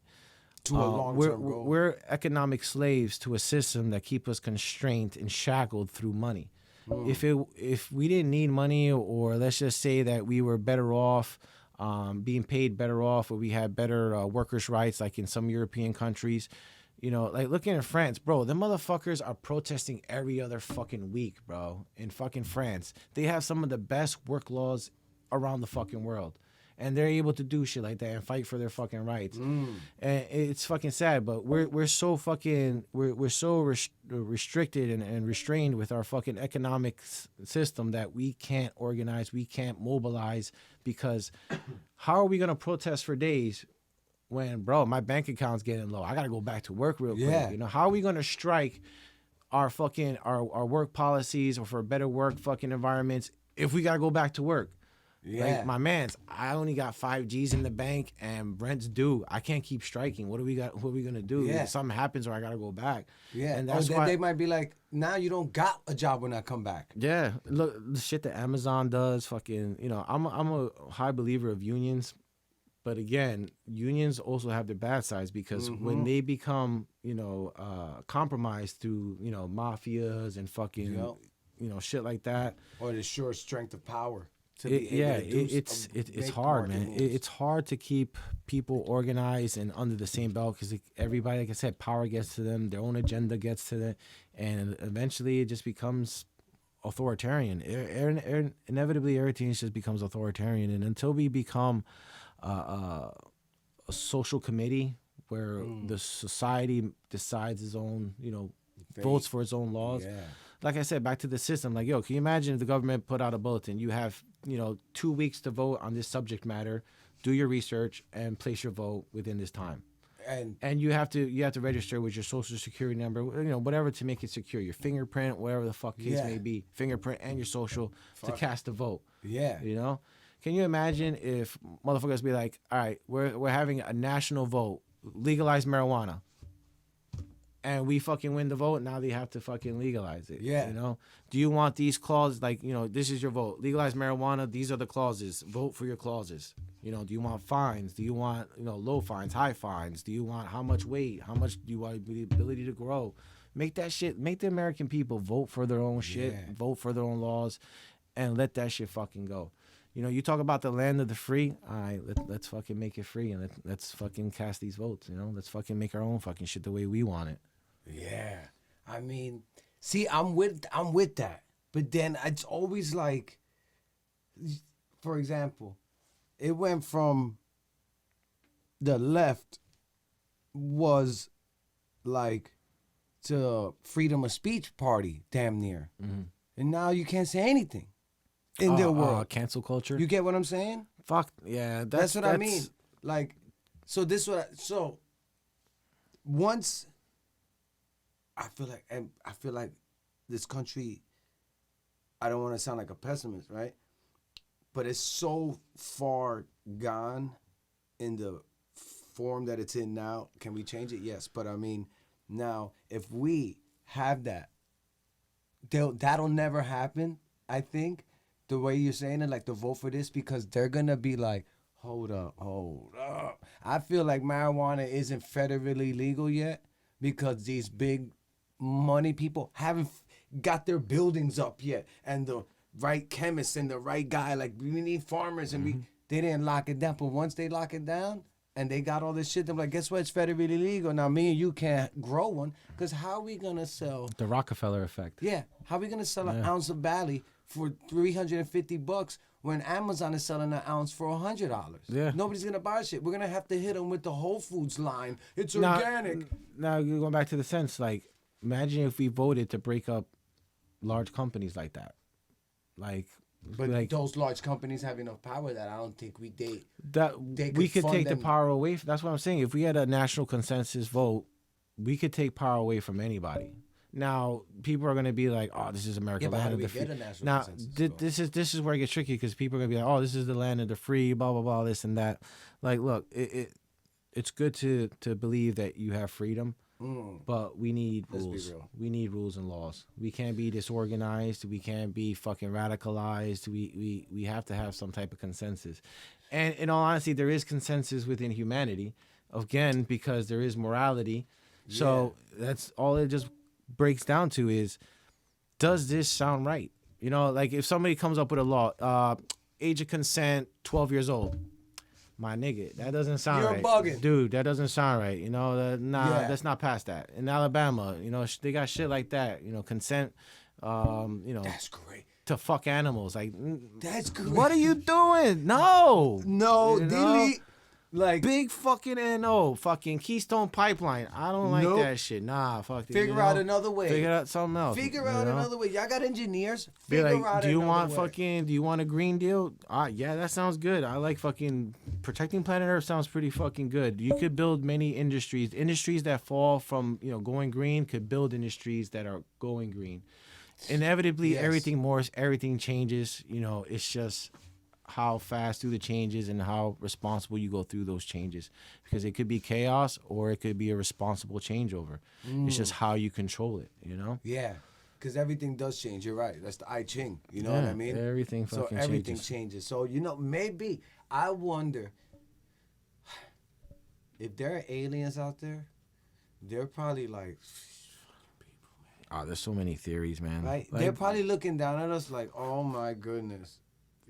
to a long-term goal. We're economic slaves to a system that keep us constrained and shackled through money. If we didn't need money, or let's just say that we were better off, being paid better off, or we had better workers' rights, like in some European countries, like looking at France, bro, them motherfuckers are protesting every other fucking week, bro. In fucking France, they have some of the best work laws around the fucking world, and they're able to do shit like that and fight for their fucking rights. And it's fucking sad, but we're so fucking we're so restricted and restrained with our fucking economic system that we can't organize, we can't mobilize, because how are we gonna protest for days when, bro, my bank account's getting low? I gotta go back to work real quick. You know, how are we gonna strike our fucking our work policies or for better work fucking environments if we gotta go back to work? Like, my man's, I only got 5 G's in the bank and rent's due. I can't keep striking. What are we gonna do? If something happens or I gotta go back. And that's why they might be like, now you don't got a job when I come back. Look, the shit that Amazon does, fucking, you know, I'm a high believer of unions, but again, unions also have their bad sides, because when they become, you know, compromised through, you know, mafias and fucking, you know, shit like that, or the sure strength of power. It's hard, man. It's hard to keep people organized and under the same belt, because everybody, like I said, power gets to them, their own agenda gets to them, and eventually it just becomes authoritarian. Inevitably, everything just becomes authoritarian, and until we become a social committee where the society decides its own, you know, votes for its own laws. Like I said, back to the system. Like, yo, can you imagine if the government put out a bulletin? You have, you know, 2 weeks to vote on this subject matter. Do your research and place your vote within this time. And you have to register with your social security number, you know, whatever, to make it secure. Your fingerprint, whatever the fuck case may be, fingerprint and your social to cast a vote. You know, can you imagine if motherfuckers be like, all right, we're having a national vote, legalize marijuana, and we fucking win the vote, now they have to fucking legalize it. You know? Do you want these clauses, like, you know, this is your vote. Legalize marijuana, these are the clauses. Vote for your clauses. You know, do you want fines? Do you want, you know, low fines, high fines? Do you want how much weight? How much do you want the ability to grow? Make that shit, make the American people vote for their own shit, vote for their own laws, and let that shit fucking go. You know, you talk about the land of the free. All right, let's fucking make it free, and let's fucking cast these votes, you know? Let's fucking make our own fucking shit the way we want it. I mean, see, I'm with that, but then it's always like, for example, it went from the left was like to freedom of speech party, damn near, and now you can't say anything in their world. Cancel culture. You get what I'm saying? Fuck yeah, that's what I mean. Like, so once. I feel like this country, I don't want to sound like a pessimist, right? But it's so far gone in the form that it's in now. Can we change it? Yes. But I mean, now, if we have that, that'll never happen, I think, the way you're saying it, like the vote for this, because they're going to be like, hold up. I feel like marijuana isn't federally legal yet because these big money people haven't got their buildings up yet, and the right chemists and the right guy, like, we need farmers, and they didn't lock it down. But once they lock it down and they got all this shit, they're like, guess what, it's federally legal now. Me and you can't grow one, because how are we gonna sell the Rockefeller effect? How are we gonna sell an ounce of Bali for $350 when Amazon is selling an ounce for $100? Nobody's gonna buy shit. We're gonna have to hit them with the Whole Foods line. It's organic. Now you're going back to the sense, like, imagine if we voted to break up large companies like that. But those large companies have enough power that I don't think we could take the power away. That's what I'm saying. If we had a national consensus vote, we could take power away from anybody. Now, people are going to be like, "Oh, this is America, land of the free." Now, this is where it gets tricky, because people are going to be like, "Oh, this is the land of the free," blah blah blah, this and that. Like, look, it's good to believe that you have freedom. But we need rules. We need rules and laws. We can't be disorganized. We can't be fucking radicalized. We have to have some type of consensus. And in all honesty, there is consensus within humanity, again, because there is morality. So that's all it just breaks down to is, does this sound right? You know, like if somebody comes up with a law, age of consent, 12 years old. My nigga, that doesn't sound right. You're bugging. Dude, that doesn't sound right. You know, that's not past that. In Alabama, you know, they got shit like that. You know, consent, you know. That's great. to fuck animals. Like, That's crazy. what are you doing? No. No, You know? delete. Like, Big fucking NO, fucking Keystone Pipeline. I don't like Nope. that shit. Nah, fuck it. figure out another way. Figure out something else. Figure out you know? another way. Y'all got engineers. Be Figure like, out do you another want way. fucking? Do you want a Green Deal? Yeah, that sounds good. I like fucking protecting planet Earth. Sounds pretty fucking good. You could build many industries. Industries that fall from going green could build industries that are going green. Inevitably, Yes. everything changes. It's just how fast do the changes and how responsible you go through those changes, because it could be chaos or it could be a responsible changeover. It's just how you control it. Yeah, because everything does change. You're right. That's the I Ching. You know what I mean? Everything So fucking everything changes. changes. So maybe I wonder if there are aliens out there. They're probably like, Oh, there's so many theories, man. right? Like, They're probably looking down at us like, oh my goodness.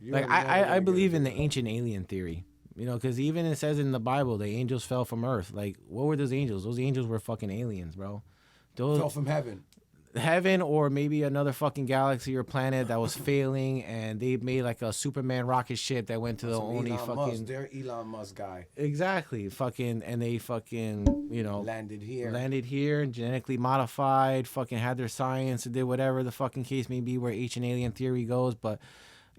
You like are never I gonna believe get in it. the ancient alien theory. Because even it says in the Bible, the angels fell from Earth. Like, what were those angels? Those angels were fucking aliens, bro. Those Fell from heaven. heaven or maybe another fucking galaxy or planet that was failing, and they made like a Superman rocket ship that went to the Some only Elon fucking Musk. They're Elon Musk guy. exactly fucking, and they fucking Landed here. landed here and genetically modified, fucking had their science and did whatever the fucking case may be where ancient alien theory goes. But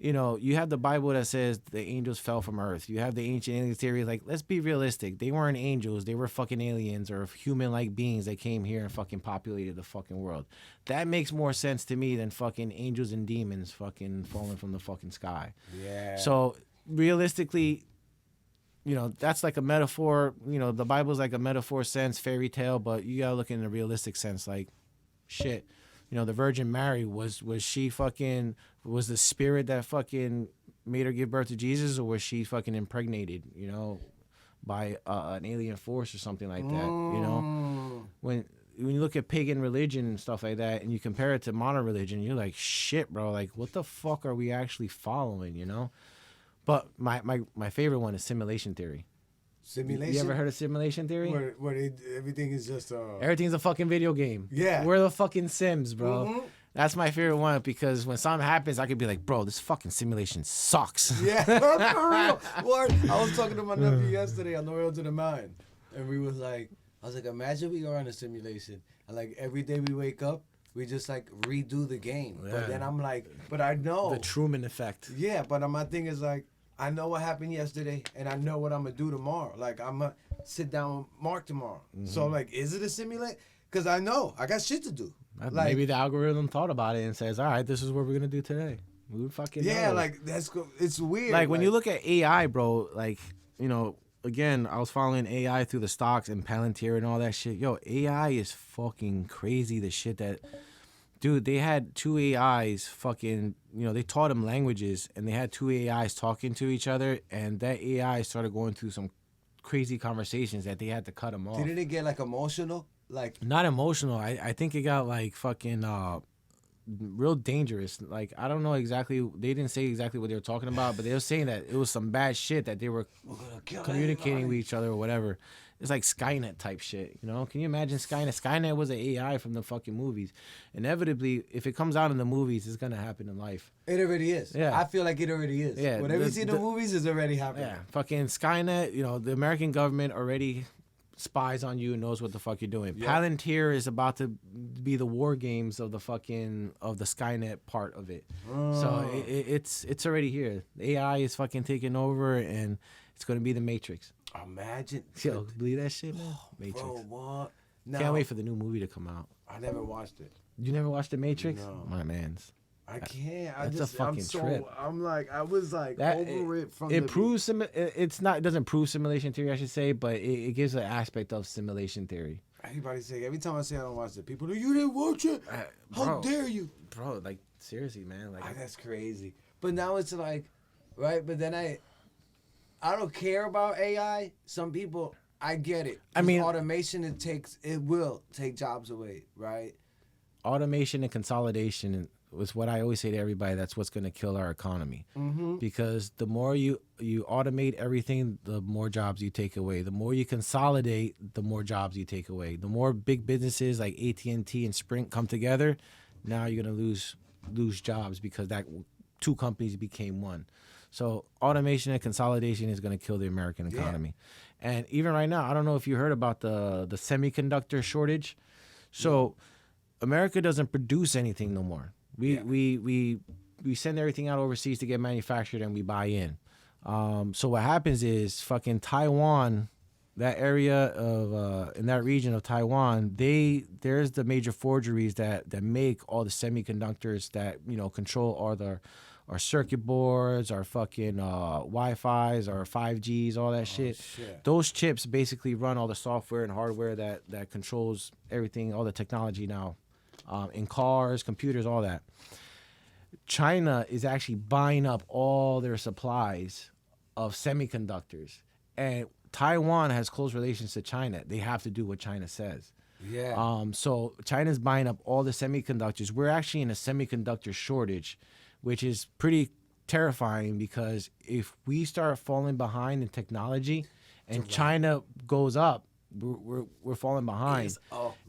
you have the Bible that says the angels fell from Earth. You have the ancient alien theory. Like, let's be realistic. They weren't angels. They were fucking aliens or human-like beings that came here and fucking populated the fucking world. That makes more sense to me than fucking angels and demons fucking falling from the fucking sky. Yeah. So realistically, that's like a metaphor. The Bible's like a metaphor sense, fairy tale, but you gotta look in a realistic sense. Like, shit. The Virgin Mary was she fucking, was the spirit that fucking made her give birth to Jesus, or was she fucking impregnated, by an alien force or something like that? When you look at pagan religion and stuff like that, and you compare it to modern religion, you're like, shit, bro. Like, what the fuck are we actually following? But my favorite one is simulation theory. Simulation. You ever heard of simulation theory? Where everything is just Everything's a fucking video game. Yeah. We're the fucking Sims, bro. Mhm. That's my favorite one, because when something happens, I could be like, bro, this fucking simulation sucks. Yeah, for real. Word. I was talking to my nephew yesterday on the way to the mountain, and I was like, imagine we are on a simulation, and like every day we wake up, we just like redo the game. Yeah. But then I'm like, but I know. The Truman effect. Yeah, but my thing is like, I know what happened yesterday, and I know what I'm gonna do tomorrow. Like, I'm gonna sit down with Mark tomorrow. So like, is it a simulate? Because I know I got shit to do. Like, Maybe the algorithm thought about it and says, all right, this is what we're going to do today. We would fucking yeah, know. like it's weird. Like, when you look at AI, bro, like, again, I was following AI through the stocks and Palantir and all that shit. Yo, AI is fucking crazy. The shit that, dude, they had two AIs fucking, they taught them languages, and they had two AIs talking to each other, and that AI started going through some crazy conversations that they had to cut them off. didn't it get like emotional? Like, Not emotional. I think it got like fucking real dangerous. Like, I don't know exactly. They didn't say exactly what they were talking about, but they were saying that it was some bad shit that they were we're gonna kill communicating with everybody. each other or whatever. It's like Skynet type shit, Can you imagine Skynet? Skynet was an AI from the fucking movies. Inevitably, if it comes out in the movies, it's gonna happen in life. It already is. Yeah. I feel like it already is. Yeah, Whatever you the- see in the the- movies is already happening. Yeah, fucking Skynet. The American government already spies on you and knows what the fuck you're doing. Yeah. Palantir is about to be the war games of the Skynet part of it. So it's already here. The AI is fucking taking over, and it's gonna be the Matrix. Imagine. Yo, believe that shit, man. Matrix. Bro, what? Now, Can't wait for the new movie to come out. I never watched it. You never watched The Matrix? No. My man's. I can't. That's a fucking trip. I'm like, I was like That over it from it the proves it's not. It doesn't prove simulation theory, I should say, but it gives an aspect of simulation theory. Everybody say, every time I say I don't watch it, people go, you didn't watch it? How Bro. dare you? Bro, like, seriously, man. Like, That's crazy. But now it's like, right? But then I don't care about AI. Some people, I get it. I mean- automation, it will take jobs away, right? automation and consolidation was what I always say to everybody. That's what's going to kill our economy. Because the more you automate everything, the more jobs you take away. The more you consolidate, the more jobs you take away. The more big businesses like AT&T and Sprint come together, now you're going to lose lose jobs because that two companies became one. So automation and consolidation is going to kill the American economy. And even right now, I don't know if you heard about the semiconductor shortage. So America doesn't produce anything no more. We send everything out overseas to get manufactured, and we buy in. So what happens is fucking Taiwan, that area of in that region of Taiwan, there's the major forgeries that make all the semiconductors that control our circuit boards, our fucking Wi-Fi's, our 5Gs, all that shit. Those chips basically run all the software and hardware that controls everything, all the technology now, in cars, computers, all that. China is actually buying up all their supplies of semiconductors, and Taiwan has close relations to China. They have to do what China says. So China's buying up all the semiconductors. We're actually in a semiconductor shortage, which is pretty terrifying because if we start falling behind in technology and China goes up, we're falling behind.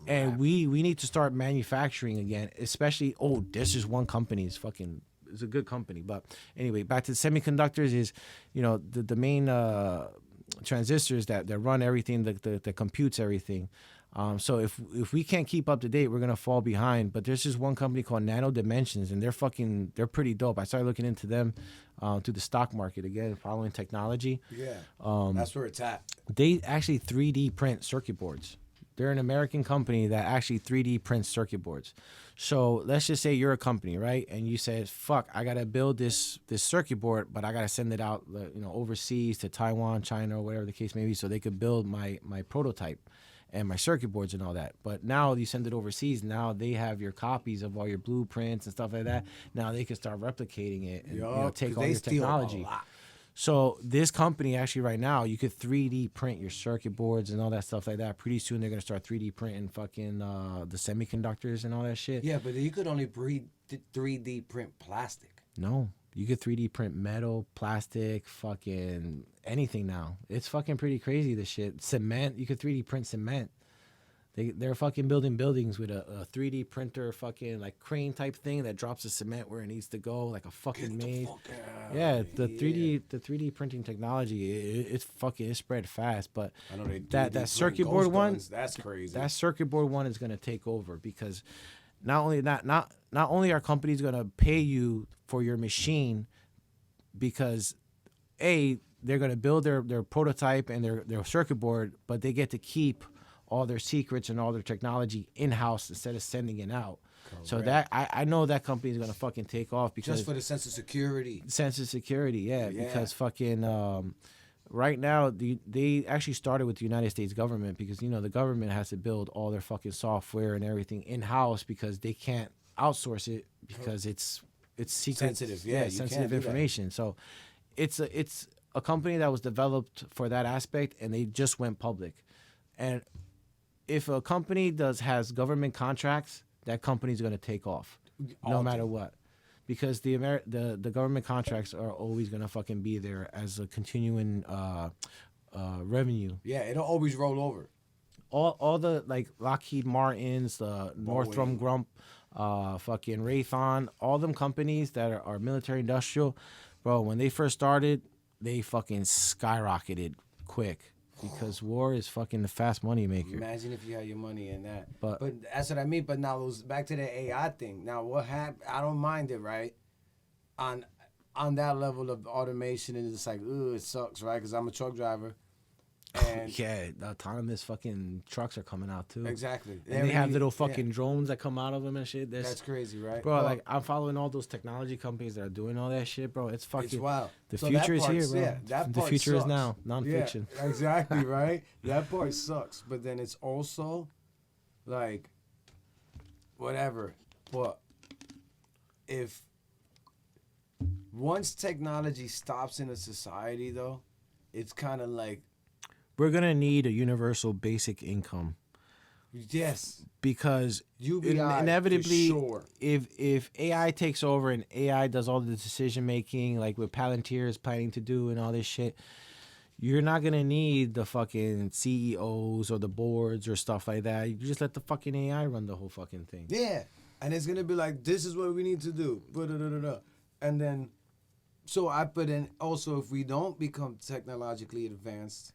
And we need to start manufacturing again, especially, this is one company. It's a good company. But anyway, back to the semiconductors is, the main transistors that run everything, that computes everything. So if we can't keep up to date, we're gonna fall behind. But there's just one company called Nano Dimensions, and they're pretty dope. I started looking into them through the stock market again, following technology. That's where it's at. They actually 3D print circuit boards. They're an American company that actually 3D prints circuit boards. So let's just say you're a company, right? And you said, "Fuck, I gotta build this circuit board, but I gotta send it out, overseas to Taiwan, China, or whatever the case may be, so they could build my prototype and my circuit boards and all that." But now you send it overseas. Now they have your copies of all your blueprints and stuff like that. Now they can start replicating it and take all your technology. So this company actually right now, you could 3D print your circuit boards and all that stuff like that. Pretty soon they're gonna start 3D printing fucking the semiconductors and all that shit. Yeah, but you could only 3D print plastic. No, you could 3D print metal, plastic, fucking anything now. It's fucking pretty crazy, this shit. Cement, you could 3D print cement. They're fucking building buildings with a 3D printer, fucking like crane type thing that drops the cement where it needs to go, like a fucking maze. The 3D printing technology, it's spread fast. But I know that circuit board one, that's crazy. That circuit board one is gonna take over because not only are companies gonna pay you for your machine, because they're gonna build their prototype and their circuit board, but they get to keep all their secrets and all their technology in-house instead of sending it out. Correct. So that I know that company is gonna fucking take off because just for the sense of security. Because fucking right now they actually started with the United States government because the government has to build all their fucking software and everything in-house because they can't outsource it because it's secret, sensitive. Sensitive information. So it's a company that was developed for that aspect, and they just went public. And if a company has government contracts, that company's going to take off, no matter what, because the government contracts are always going to fucking be there as a continuing revenue. Yeah, it'll always roll over. All the like Lockheed Martins, the Northrop Grumman, fucking Raytheon, all them companies that are military industrial, bro. When they first started, they fucking skyrocketed quick. Because war is fucking the fast money maker. Imagine if you had your money in that. But that's what I mean. But now back to the AI thing. Now what happened? I don't mind it, right? On that level of automation, and it's like, it sucks, right? Because I'm a truck driver. And the autonomous fucking trucks are coming out too. Exactly. And they have little fucking drones that come out of them and shit. That's crazy, right? Bro, like I'm following all those technology companies that are doing all that shit, bro. It's fucking. It's wild. The future is here, bro. The future sucks. is now. Non-fiction. Yeah, exactly, right? That part sucks. But then it's also like whatever. But if once technology stops in a society, though, it's kind of like we're gonna need a universal basic income. Yes, because inevitably, sure. if AI takes over and AI does all the decision making, like what Palantir is planning to do and all this shit, you're not gonna need the fucking CEOs or the boards or stuff like that. You just let the fucking AI run the whole fucking thing. Yeah. And it's gonna be like, this is what we need to do. And then, so I put in also, if we don't become technologically advanced,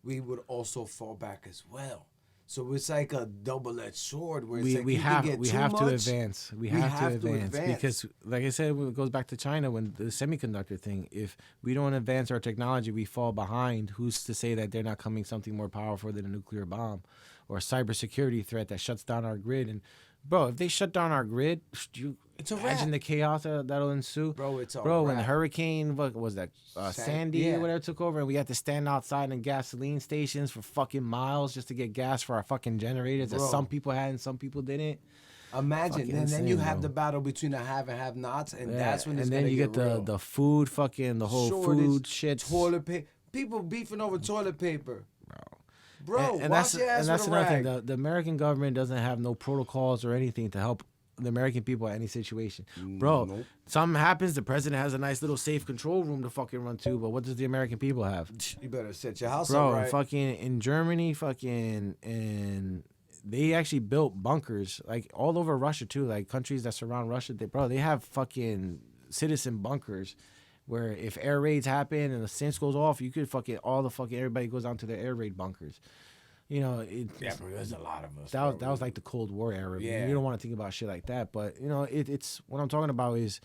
we would also fall back as well. So it's like a double-edged sword where it's like we you have can get we too have much. to advance. We have to advance because, like I said, when it goes back to China, when the semiconductor thing, if we don't advance our technology, we fall behind. Who's to say that they're not coming something more powerful than a nuclear bomb or a cybersecurity threat that shuts down our grid? And bro, if they shut down our grid, you It's a imagine wrap. the chaos that'll ensue. Bro, it's a when wrap. Hurricane, what was that, Sandy or whatever took over, and we had to stand outside in gasoline stations for fucking miles just to get gas for our fucking generators that Bro. some people had and some people didn't. Imagine, Fucking and then you insane, have bro. the battle between the have and have nots, and Yeah, that's when it's and then gonna you get real. the food, fucking the whole Shortage, food shit. toilet paper. People beefing over toilet paper. Bro, and wash that's your ass and that's with a another thing. rag. The American government doesn't have no protocols or anything to help the American people at any situation. Bro, Nope. something happens, the president has a nice little safe control room to fucking run to, but what does the American people have? You better set your house Bro, up right. fucking in Germany, fucking, and they actually built bunkers like all over Russia too, like countries that surround Russia. They have fucking citizen bunkers where if air raids happen and the sense goes off, you could fucking everybody goes down to their air raid bunkers. You know, Bro, there's a lot of us. that was like the Cold War era. Yeah. You don't want to think about shit like that, but you know, it's what I'm talking about is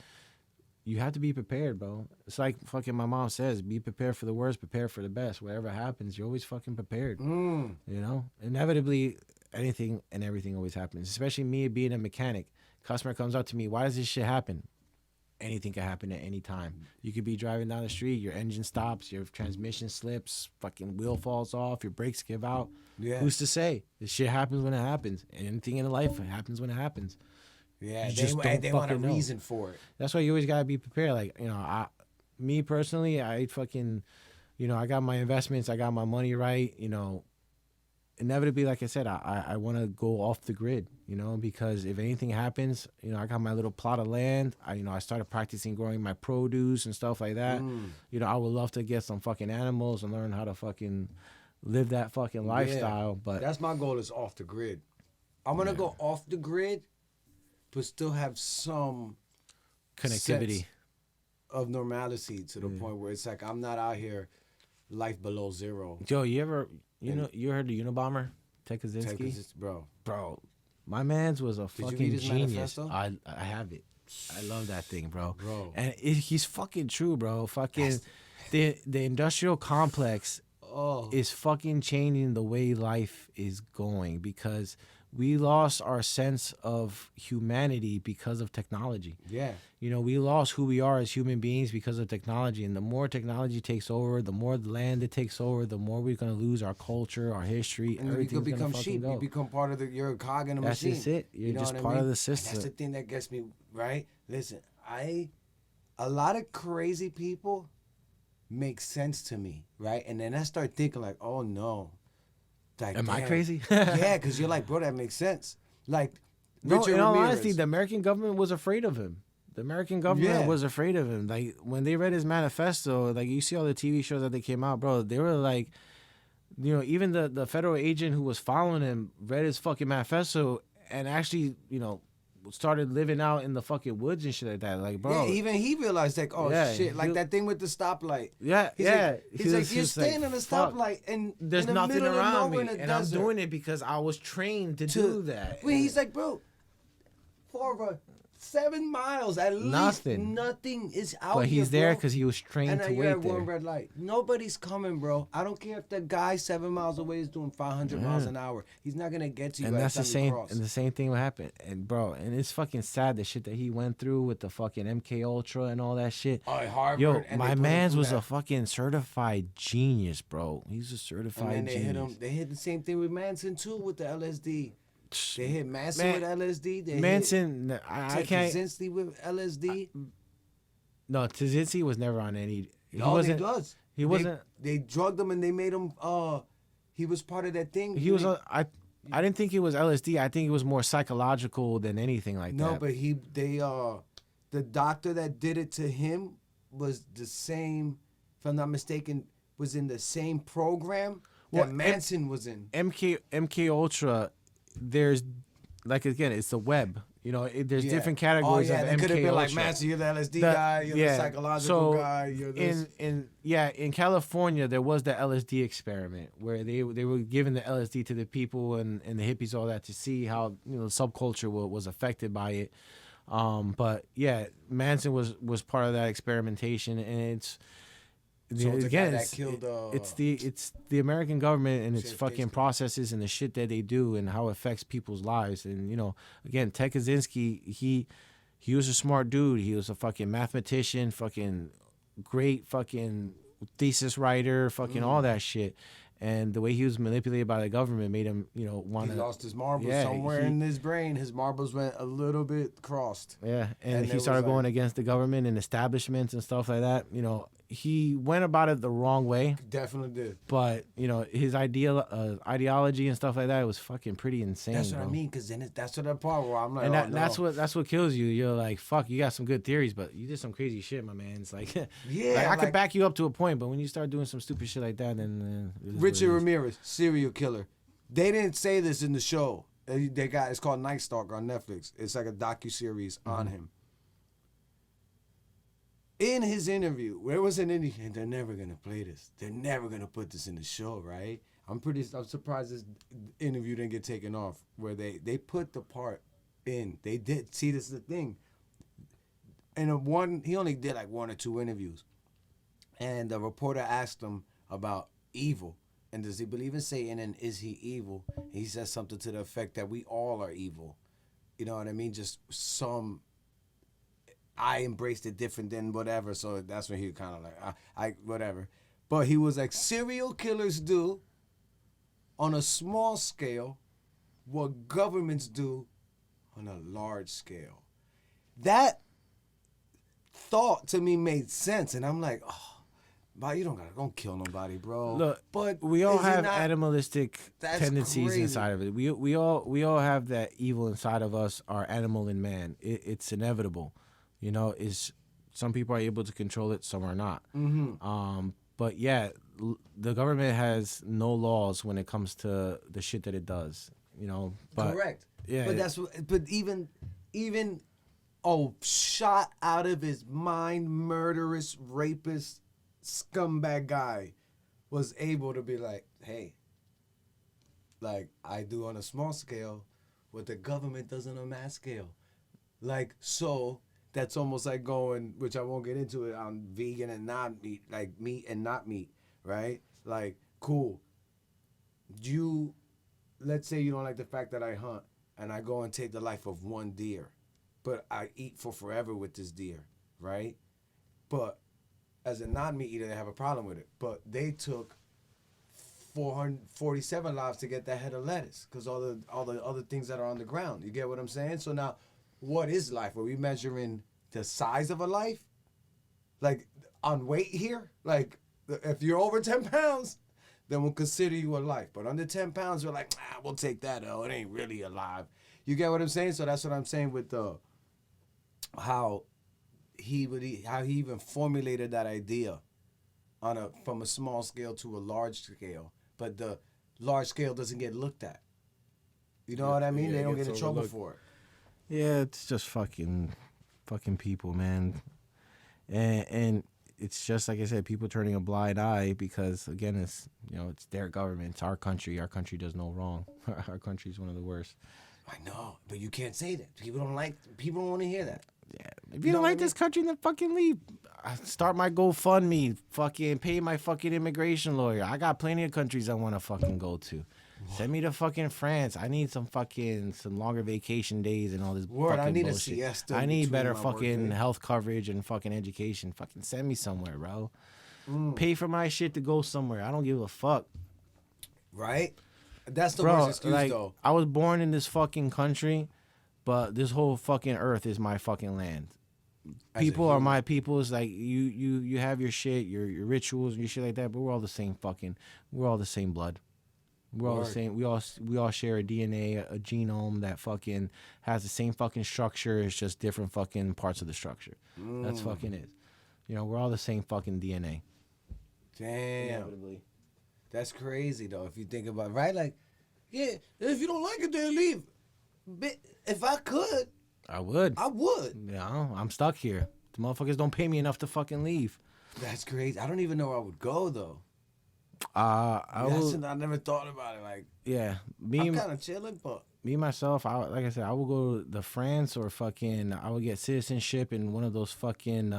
you have to be prepared, bro. It's like fucking my mom says, be prepared for the worst, prepare for the best. Whatever happens, you're always fucking prepared. You know, inevitably, anything and everything always happens. Especially me being a mechanic. Customer comes up to me, why does this shit happen? Anything can happen at any time. You could be driving down the street, your engine stops, your transmission slips, fucking wheel falls off, your brakes give out. Yeah. Who's to say? This shit happens when it happens. Anything in life happens when it happens. Yeah, You just don't they want a fucking know. reason for it. That's why you always gotta be prepared. Like, you know, me personally, I fucking, you know, I got my investments, I got my money right, you know. Inevitably, like I said, I want to go off the grid, you know, because if anything happens, you know, I got my little plot of land. I started practicing growing my produce and stuff like that. You know, I would love to get some fucking animals and learn how to fucking live that fucking lifestyle. But That's my goal, is off the grid. I'm gonna go off the grid, but still have some connectivity. sense of normalcy to the point where it's like I'm not out here life below zero. Joe, you heard the Unabomber, Ted Kaczynski? Bro. Bro, my man's was a you fucking read his genius. manifesto? I have it. I love that thing, bro. Bro. And he's fucking true, bro. Fucking the industrial complex is fucking changing the way life is going because we lost our sense of humanity because of technology. Yeah. You know, we lost who we are as human beings because of technology. And the more technology takes over, the more land it takes over, the more we're going to lose our culture, our history, And you everything's could going to become fucking sheep. go. You become part of you're a cog in a That's machine. just it. You're just what part of the And system. that's the thing that gets me, right? Listen, a lot of crazy people make sense to me, right? And then I start thinking like, oh no. Like, Am I damn. crazy? Yeah, because you're like, bro, that makes sense. Like, No, Richard in all Ramirez. honesty, the American government was afraid of him. The American government Yeah. was afraid of him. Like, when they read his manifesto, like, you see all the TV shows that they came out, bro, they were like, you know, even the federal agent who was following him read his fucking manifesto and actually, you know, started living out in the fucking woods and shit like that. Like, bro. Yeah, even he realized like, oh Yeah, shit, like he- that thing with the stoplight. Yeah, He's yeah. Like, He he's like, was you're just like, staying on a fuck. stoplight and There's in the nothing middle of around me, nowhere in the and I'm desert. doing it because I was trained to do that. Well, he's like, bro, for over 7 miles at least, nothing is out But here, he's there bro. because he was trained And to then you're at wait one there. red light. Nobody's coming, bro. I don't care if the guy 7 miles away is doing 500 miles an hour. He's not gonna get to you. And by that's the time you same. cross. And the same thing will happen. And bro, and it's fucking sad the shit that he went through with the fucking MK Ultra and all that shit. Oh, Harvard, Yo, and they my put him man's through was that. a fucking certified genius, bro. He's a certified And then they genius. hit him. They hit the same thing with Manson too with the LSD. They hit Manson Man- with LSD. They Manson, hit I Ted can't. Kaczynski with LSD. No, Kaczynski was never on any. He No, wasn't. he does. He wasn't. They drugged him and they made him. He was part of that thing. He was. I didn't think it was LSD. I think it was more psychological than anything like No, that. but the doctor that did it to him was the same. If I'm not mistaken, was in the same program Well, that Manson was in. MK Ultra, there's like again, it's the web. You know, there's Yeah. different categories Oh, yeah, of they could have MK been like, Ultra. Manson, you're the LSD guy, you're the psychological guy, you're this. In California there was the LSD experiment where they were giving the LSD to the people and the hippies, all that, to see how, you know, the subculture was affected by it. But yeah, Manson was part of that experimentation, and it's So the again guy that killed, it's the American government and its Shit, fucking Gates. processes and the shit that they do and how it affects people's lives. And, you know, again, Ted Kaczynski, he was a smart dude. He was a fucking mathematician, fucking great fucking thesis writer, fucking all that shit. And the way he was manipulated by the government made him, you know, want he to. lost his marbles Yeah, somewhere in his brain. His marbles went a little bit crossed. Yeah, and And he it was started going like- against the government and establishments and stuff like that. You know, he went about it the wrong way, Definitely did. but, you know, his ideology and stuff like that was fucking pretty insane. That's what bro. I mean, because then that's what the part where I'm like, And oh, no. that's what kills you. You're like, fuck, you got some good theories, but you did some crazy shit, my man. It's like, Yeah, like, I could like- back you up to a point, but when you start doing some stupid shit like that, then it is what Richard it is. Ramirez, serial killer. They didn't say this in the show. They got, it's called Night Stalker on Netflix. It's like a docuseries on him. In his interview, where was an interview? And they're never gonna play this. They're never gonna put this in the show, right? I'm surprised this interview didn't get taken off. Where they put the part in. They did. See, this is the thing. He only did like 1 or 2 interviews, and the reporter asked him about evil. And does he believe in Satan, and is he evil? He says something to the effect that we all are evil. You know what I mean? Just I embraced it different than whatever. So that's when he kind of like, I whatever. But he was like, serial killers do on a small scale what governments do on a large scale. That thought to me made sense. And I'm like, oh, but you don't kill nobody, bro. Look, but we all is it have not- animalistic That's tendencies crazy. inside of it. We all have that evil inside of us, our animal in man. It's inevitable. You know, some people are able to control it, some are not. But yeah, the government has no laws when it comes to the shit that it does. You know, but Correct. Yeah, But but even shot out of his mind, murderous, rapist, scumbag guy was able to be like, hey, like I do on a small scale what the government does on a mass scale. Like, so that's almost like going, which I won't get into it, on vegan and non-meat, like meat and not meat, right? Like, cool. Let's say you don't like the fact that I hunt and I go and take the life of one deer, but I eat for forever with this deer, right? But as a non-meat eater, they have a problem with it. But they took 447 lives to get that head of lettuce because all the other things that are on the ground. You get what I'm saying? So now, what is life? Are we measuring the size of a life? Like, on weight here? Like, if you're over 10 pounds, then we'll consider you alive. But under 10 pounds, we're like, we'll take that. Oh, it ain't really alive. You get what I'm saying? So that's what I'm saying with how he even formulated that idea from a small scale to a large scale. But the large scale doesn't get looked at. You know what I mean? yeah, They it don't get in gets trouble overlooked. for it. Yeah, it's just fucking people, man. And it's just like I said, people turning a blind eye because, again, it's their government, it's our country. Our country does no wrong. Our country's one of the worst. I know, but you can't say that. People don't want to hear that. Yeah, if you don't like this country, then fucking leave. Start my GoFundMe. Fucking pay my fucking immigration lawyer. I got plenty of countries I want to fucking go to. Send me to fucking France. I need some longer vacation days and all this Word, fucking I need a bullshit. siesta I need between better my fucking workday. health coverage and fucking education. Fucking send me somewhere, bro. Pay for my shit to go somewhere. I don't give a fuck. Right? That's the Bro, worst excuse, like, though. I was born in this fucking country, but this whole fucking earth is my fucking land. As a People are human. my people. It's like you have your shit, your rituals and your shit like that, but we're all the same we're all the same blood. We're all the Word. same. We all share a DNA, a genome that fucking has the same fucking structure. It's just different fucking parts of the structure. That's fucking it. We're all the same fucking DNA. Damn. That's crazy, though, if you think about it, right? Like, yeah, if you don't like it, then leave. But if I could, I would. I would. Yeah, I'm stuck here. The motherfuckers don't pay me enough to fucking leave. That's crazy. I don't even know where I would go though. I will. I never thought about it. Like, Yeah, I'm kind of chilling, but me myself, like I said, I will go to France or fucking. I would get citizenship in one of those fucking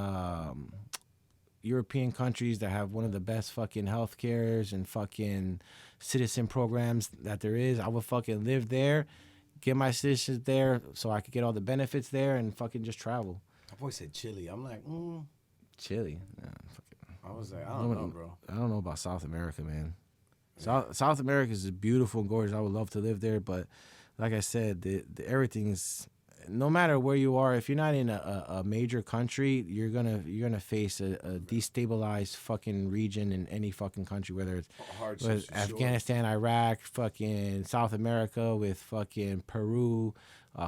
European countries that have one of the best fucking health cares and fucking citizen programs that there is. I would fucking live there, get my citizens there, so I could get all the benefits there and fucking just travel. my boy said Chile. I'm like, Chile. Nah, I was like, I don't know, bro. I don't know about South America, man. South America is beautiful and gorgeous. I would love to live there, but like I said, the everything's, no matter where you are, if you're not in a major country, you're gonna face a destabilized fucking region in any fucking country, whether it's Afghanistan, Iraq, fucking South America with fucking Peru,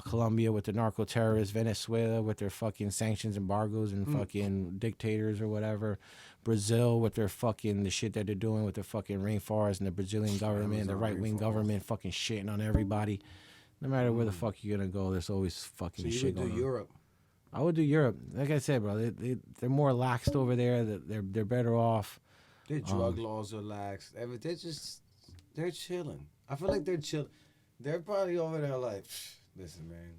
Colombia with the narco terrorists, Venezuela with their fucking sanctions, embargoes, and fucking dictators or whatever. Brazil with their fucking the shit that they're doing with the fucking rainforest and the Brazilian government, the right wing government fucking shitting on everybody. No matter where the fuck you're gonna go, there's always fucking shit going on. So you would do Europe? I would do Europe. Like I said, bro, they're more laxed over there. They're better off. Their drug laws are lax. They're chilling. I feel like they're chill. They're probably over there like, listen, man.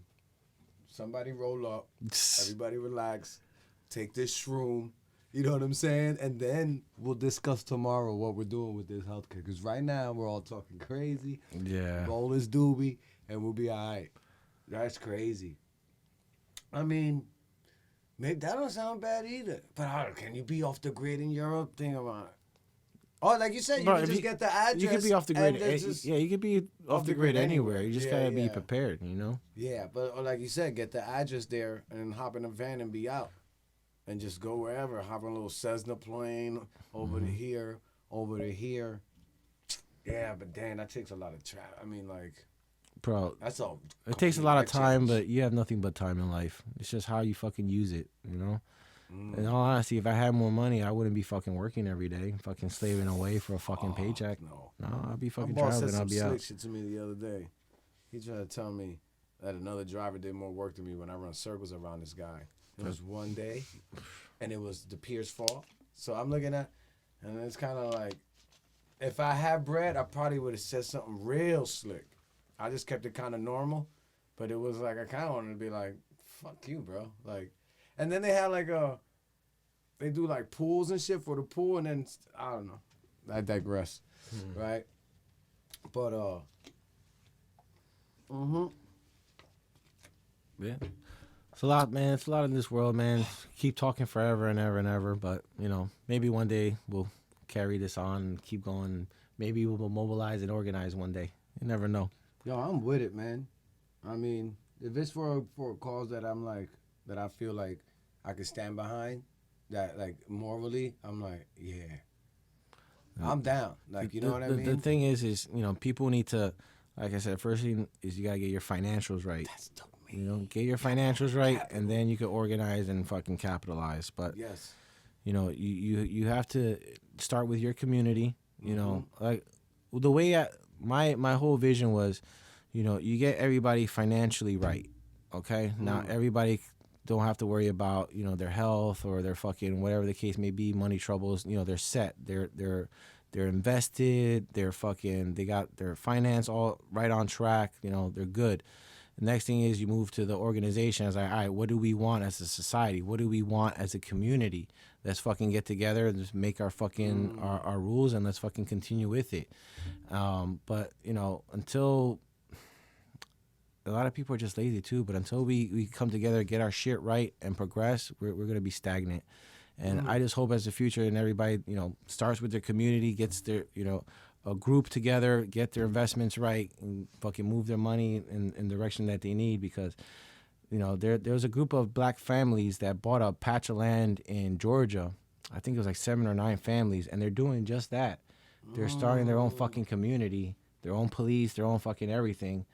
Somebody roll up. Everybody relax. Take this shroom. You know what I'm saying? And then we'll discuss tomorrow what we're doing with this healthcare. Because right now we're all talking crazy. Yeah. Roll this doobie, and we'll be all right. That's crazy. I mean, maybe that don't sound bad either. But can you be off the grid in Europe? Think about it. Oh, like you said, you can just get the address. You could be off the grid. Yeah, you could be off the grid anywhere. You just gotta be prepared, you know? Yeah, but like you said, get the address there and hop in a van and be out. And just go wherever. Hop on a little Cessna plane over to here, over to here. Yeah, but damn, that takes a lot of travel. I mean, like, bro, that's all. It takes a lot of time, but you have nothing but time in life. It's just how you fucking use it, you know? In all honesty, if I had more money, I wouldn't be fucking working every day, fucking slaving away for a fucking paycheck. No, I'd be fucking traveling. I'd be out. Slick shit to me the other day. He tried to tell me that another driver did more work than me when I run circles around this guy. It was one day, and it was the peer's fault. So I'm looking at, and it's kind of like, if I had bread, I probably would have said something real slick. I just kept it kind of normal, but it was like I kind of wanted to be like, "Fuck you, bro!" Like, and then they had like they do like pools and shit for the pool, and then I don't know. I digress, right? But yeah. It's a lot, man. It's a lot in this world, man. Keep talking forever and ever and ever, but, you know, maybe one day we'll carry this on and keep going. Maybe we'll mobilize and organize one day. You never know. Yo, I'm with it, man. I mean, if it's for a cause that I'm like, that I feel like I can stand behind, that like morally, I'm like, yeah, I'm down. Like, you know what I mean? The thing is, you know, people need to, like I said, first thing is you got to get your financials right. That's dope. You know, get your financials right, and then you can organize and fucking capitalize. But yes, you know, you have to start with your community. You know, like the way my whole vision was, you know, you get everybody financially right. Okay, now everybody don't have to worry about, you know, their health or their fucking whatever the case may be, money troubles. You know, they're set. They're invested. They got their finance all right on track. You know, they're good. The next thing is you move to the organization. It's like, all right, what do we want as a society? What do we want as a community? Let's fucking get together and just make our fucking our rules, and let's fucking continue with it. But, you know, until a lot of people are just lazy too, but until we come together, get our shit right and progress, we're going to be stagnant. And I just hope as the future and everybody, you know, starts with their community, gets their, you know, a group together, get their investments right, and fucking move their money in the direction that they need. Because, you know, there was a group of black families that bought a patch of land in Georgia. I think it was like 7 or 9 families, and they're doing just that. They're starting their own fucking community, their own police, their own fucking everything.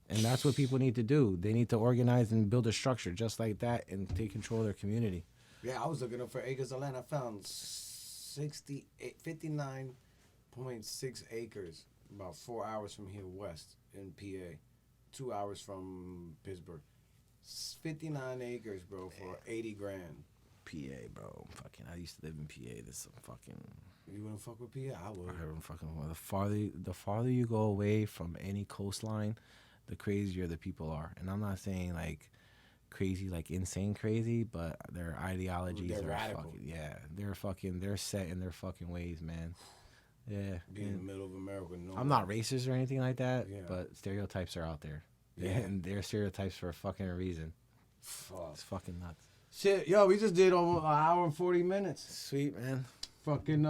And that's what people need to do. They need to organize and build a structure just like that and take control of their community. Yeah, I was looking up for acres of land. I found 59.6 acres, about 4 hours from here west in PA, 2 hours from Pittsburgh. 59 acres, bro, for 80 grand. PA, bro. Fucking, I used to live in PA. This is fucking. You wouldn't fuck with PA? I would. I don't fucking. The farther you go away from any coastline, the crazier the people are. And I'm not saying like crazy, like insane crazy, but their ideologies They're are radical. they're set in their fucking ways, man. Yeah. Be in the middle of America. No, I'm not racist or anything like that, Yeah. but stereotypes are out there. Yeah. And they're stereotypes for a fucking reason. Fuck. It's fucking nuts. Shit, yo, we just did almost an hour and 40 minutes. Sweet, man. Fucking,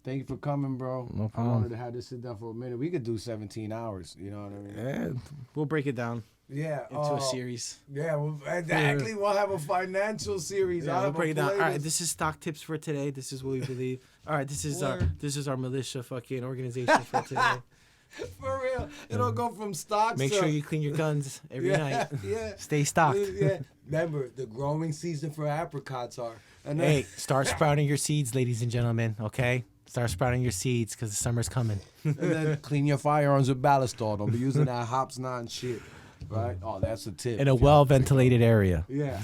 thank you for coming, bro. No I problem. wanted to have this sit down for a minute. We could do 17 hours, you know what I mean? Yeah, we'll break it down Yeah. into a series. Yeah, well, exactly. We'll have a financial series. Yeah, I'll we'll have break a it down. All right, playlist. this is stock tips for today. This is what we believe. All right, this is Word. our militia fucking organization for today. For real. It'll go from stocks Make to... sure you clean your guns every night. Yeah. Stay stocked. Yeah. Remember, the growing season for apricots are... And then, Hey, start sprouting your seeds, ladies and gentlemen. Okay, start sprouting your seeds because the summer's coming. and then clean your firearms with ballistol. Don't be using that hops non shit. Right? Oh, that's a tip. In a well-ventilated area. Yeah.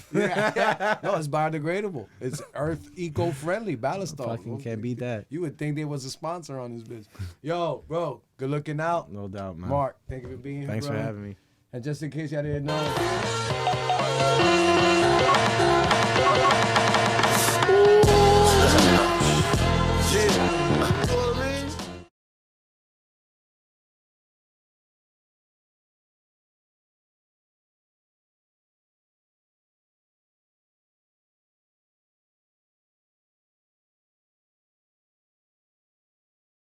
No, it's biodegradable. It's earth eco-friendly. Ballistol. Fucking can't beat that. You would think there was a sponsor on this bitch. Yo, bro, good looking out. No doubt, man. Mark, thank you for being here, Thanks bro. for having me. And just in case y'all didn't know.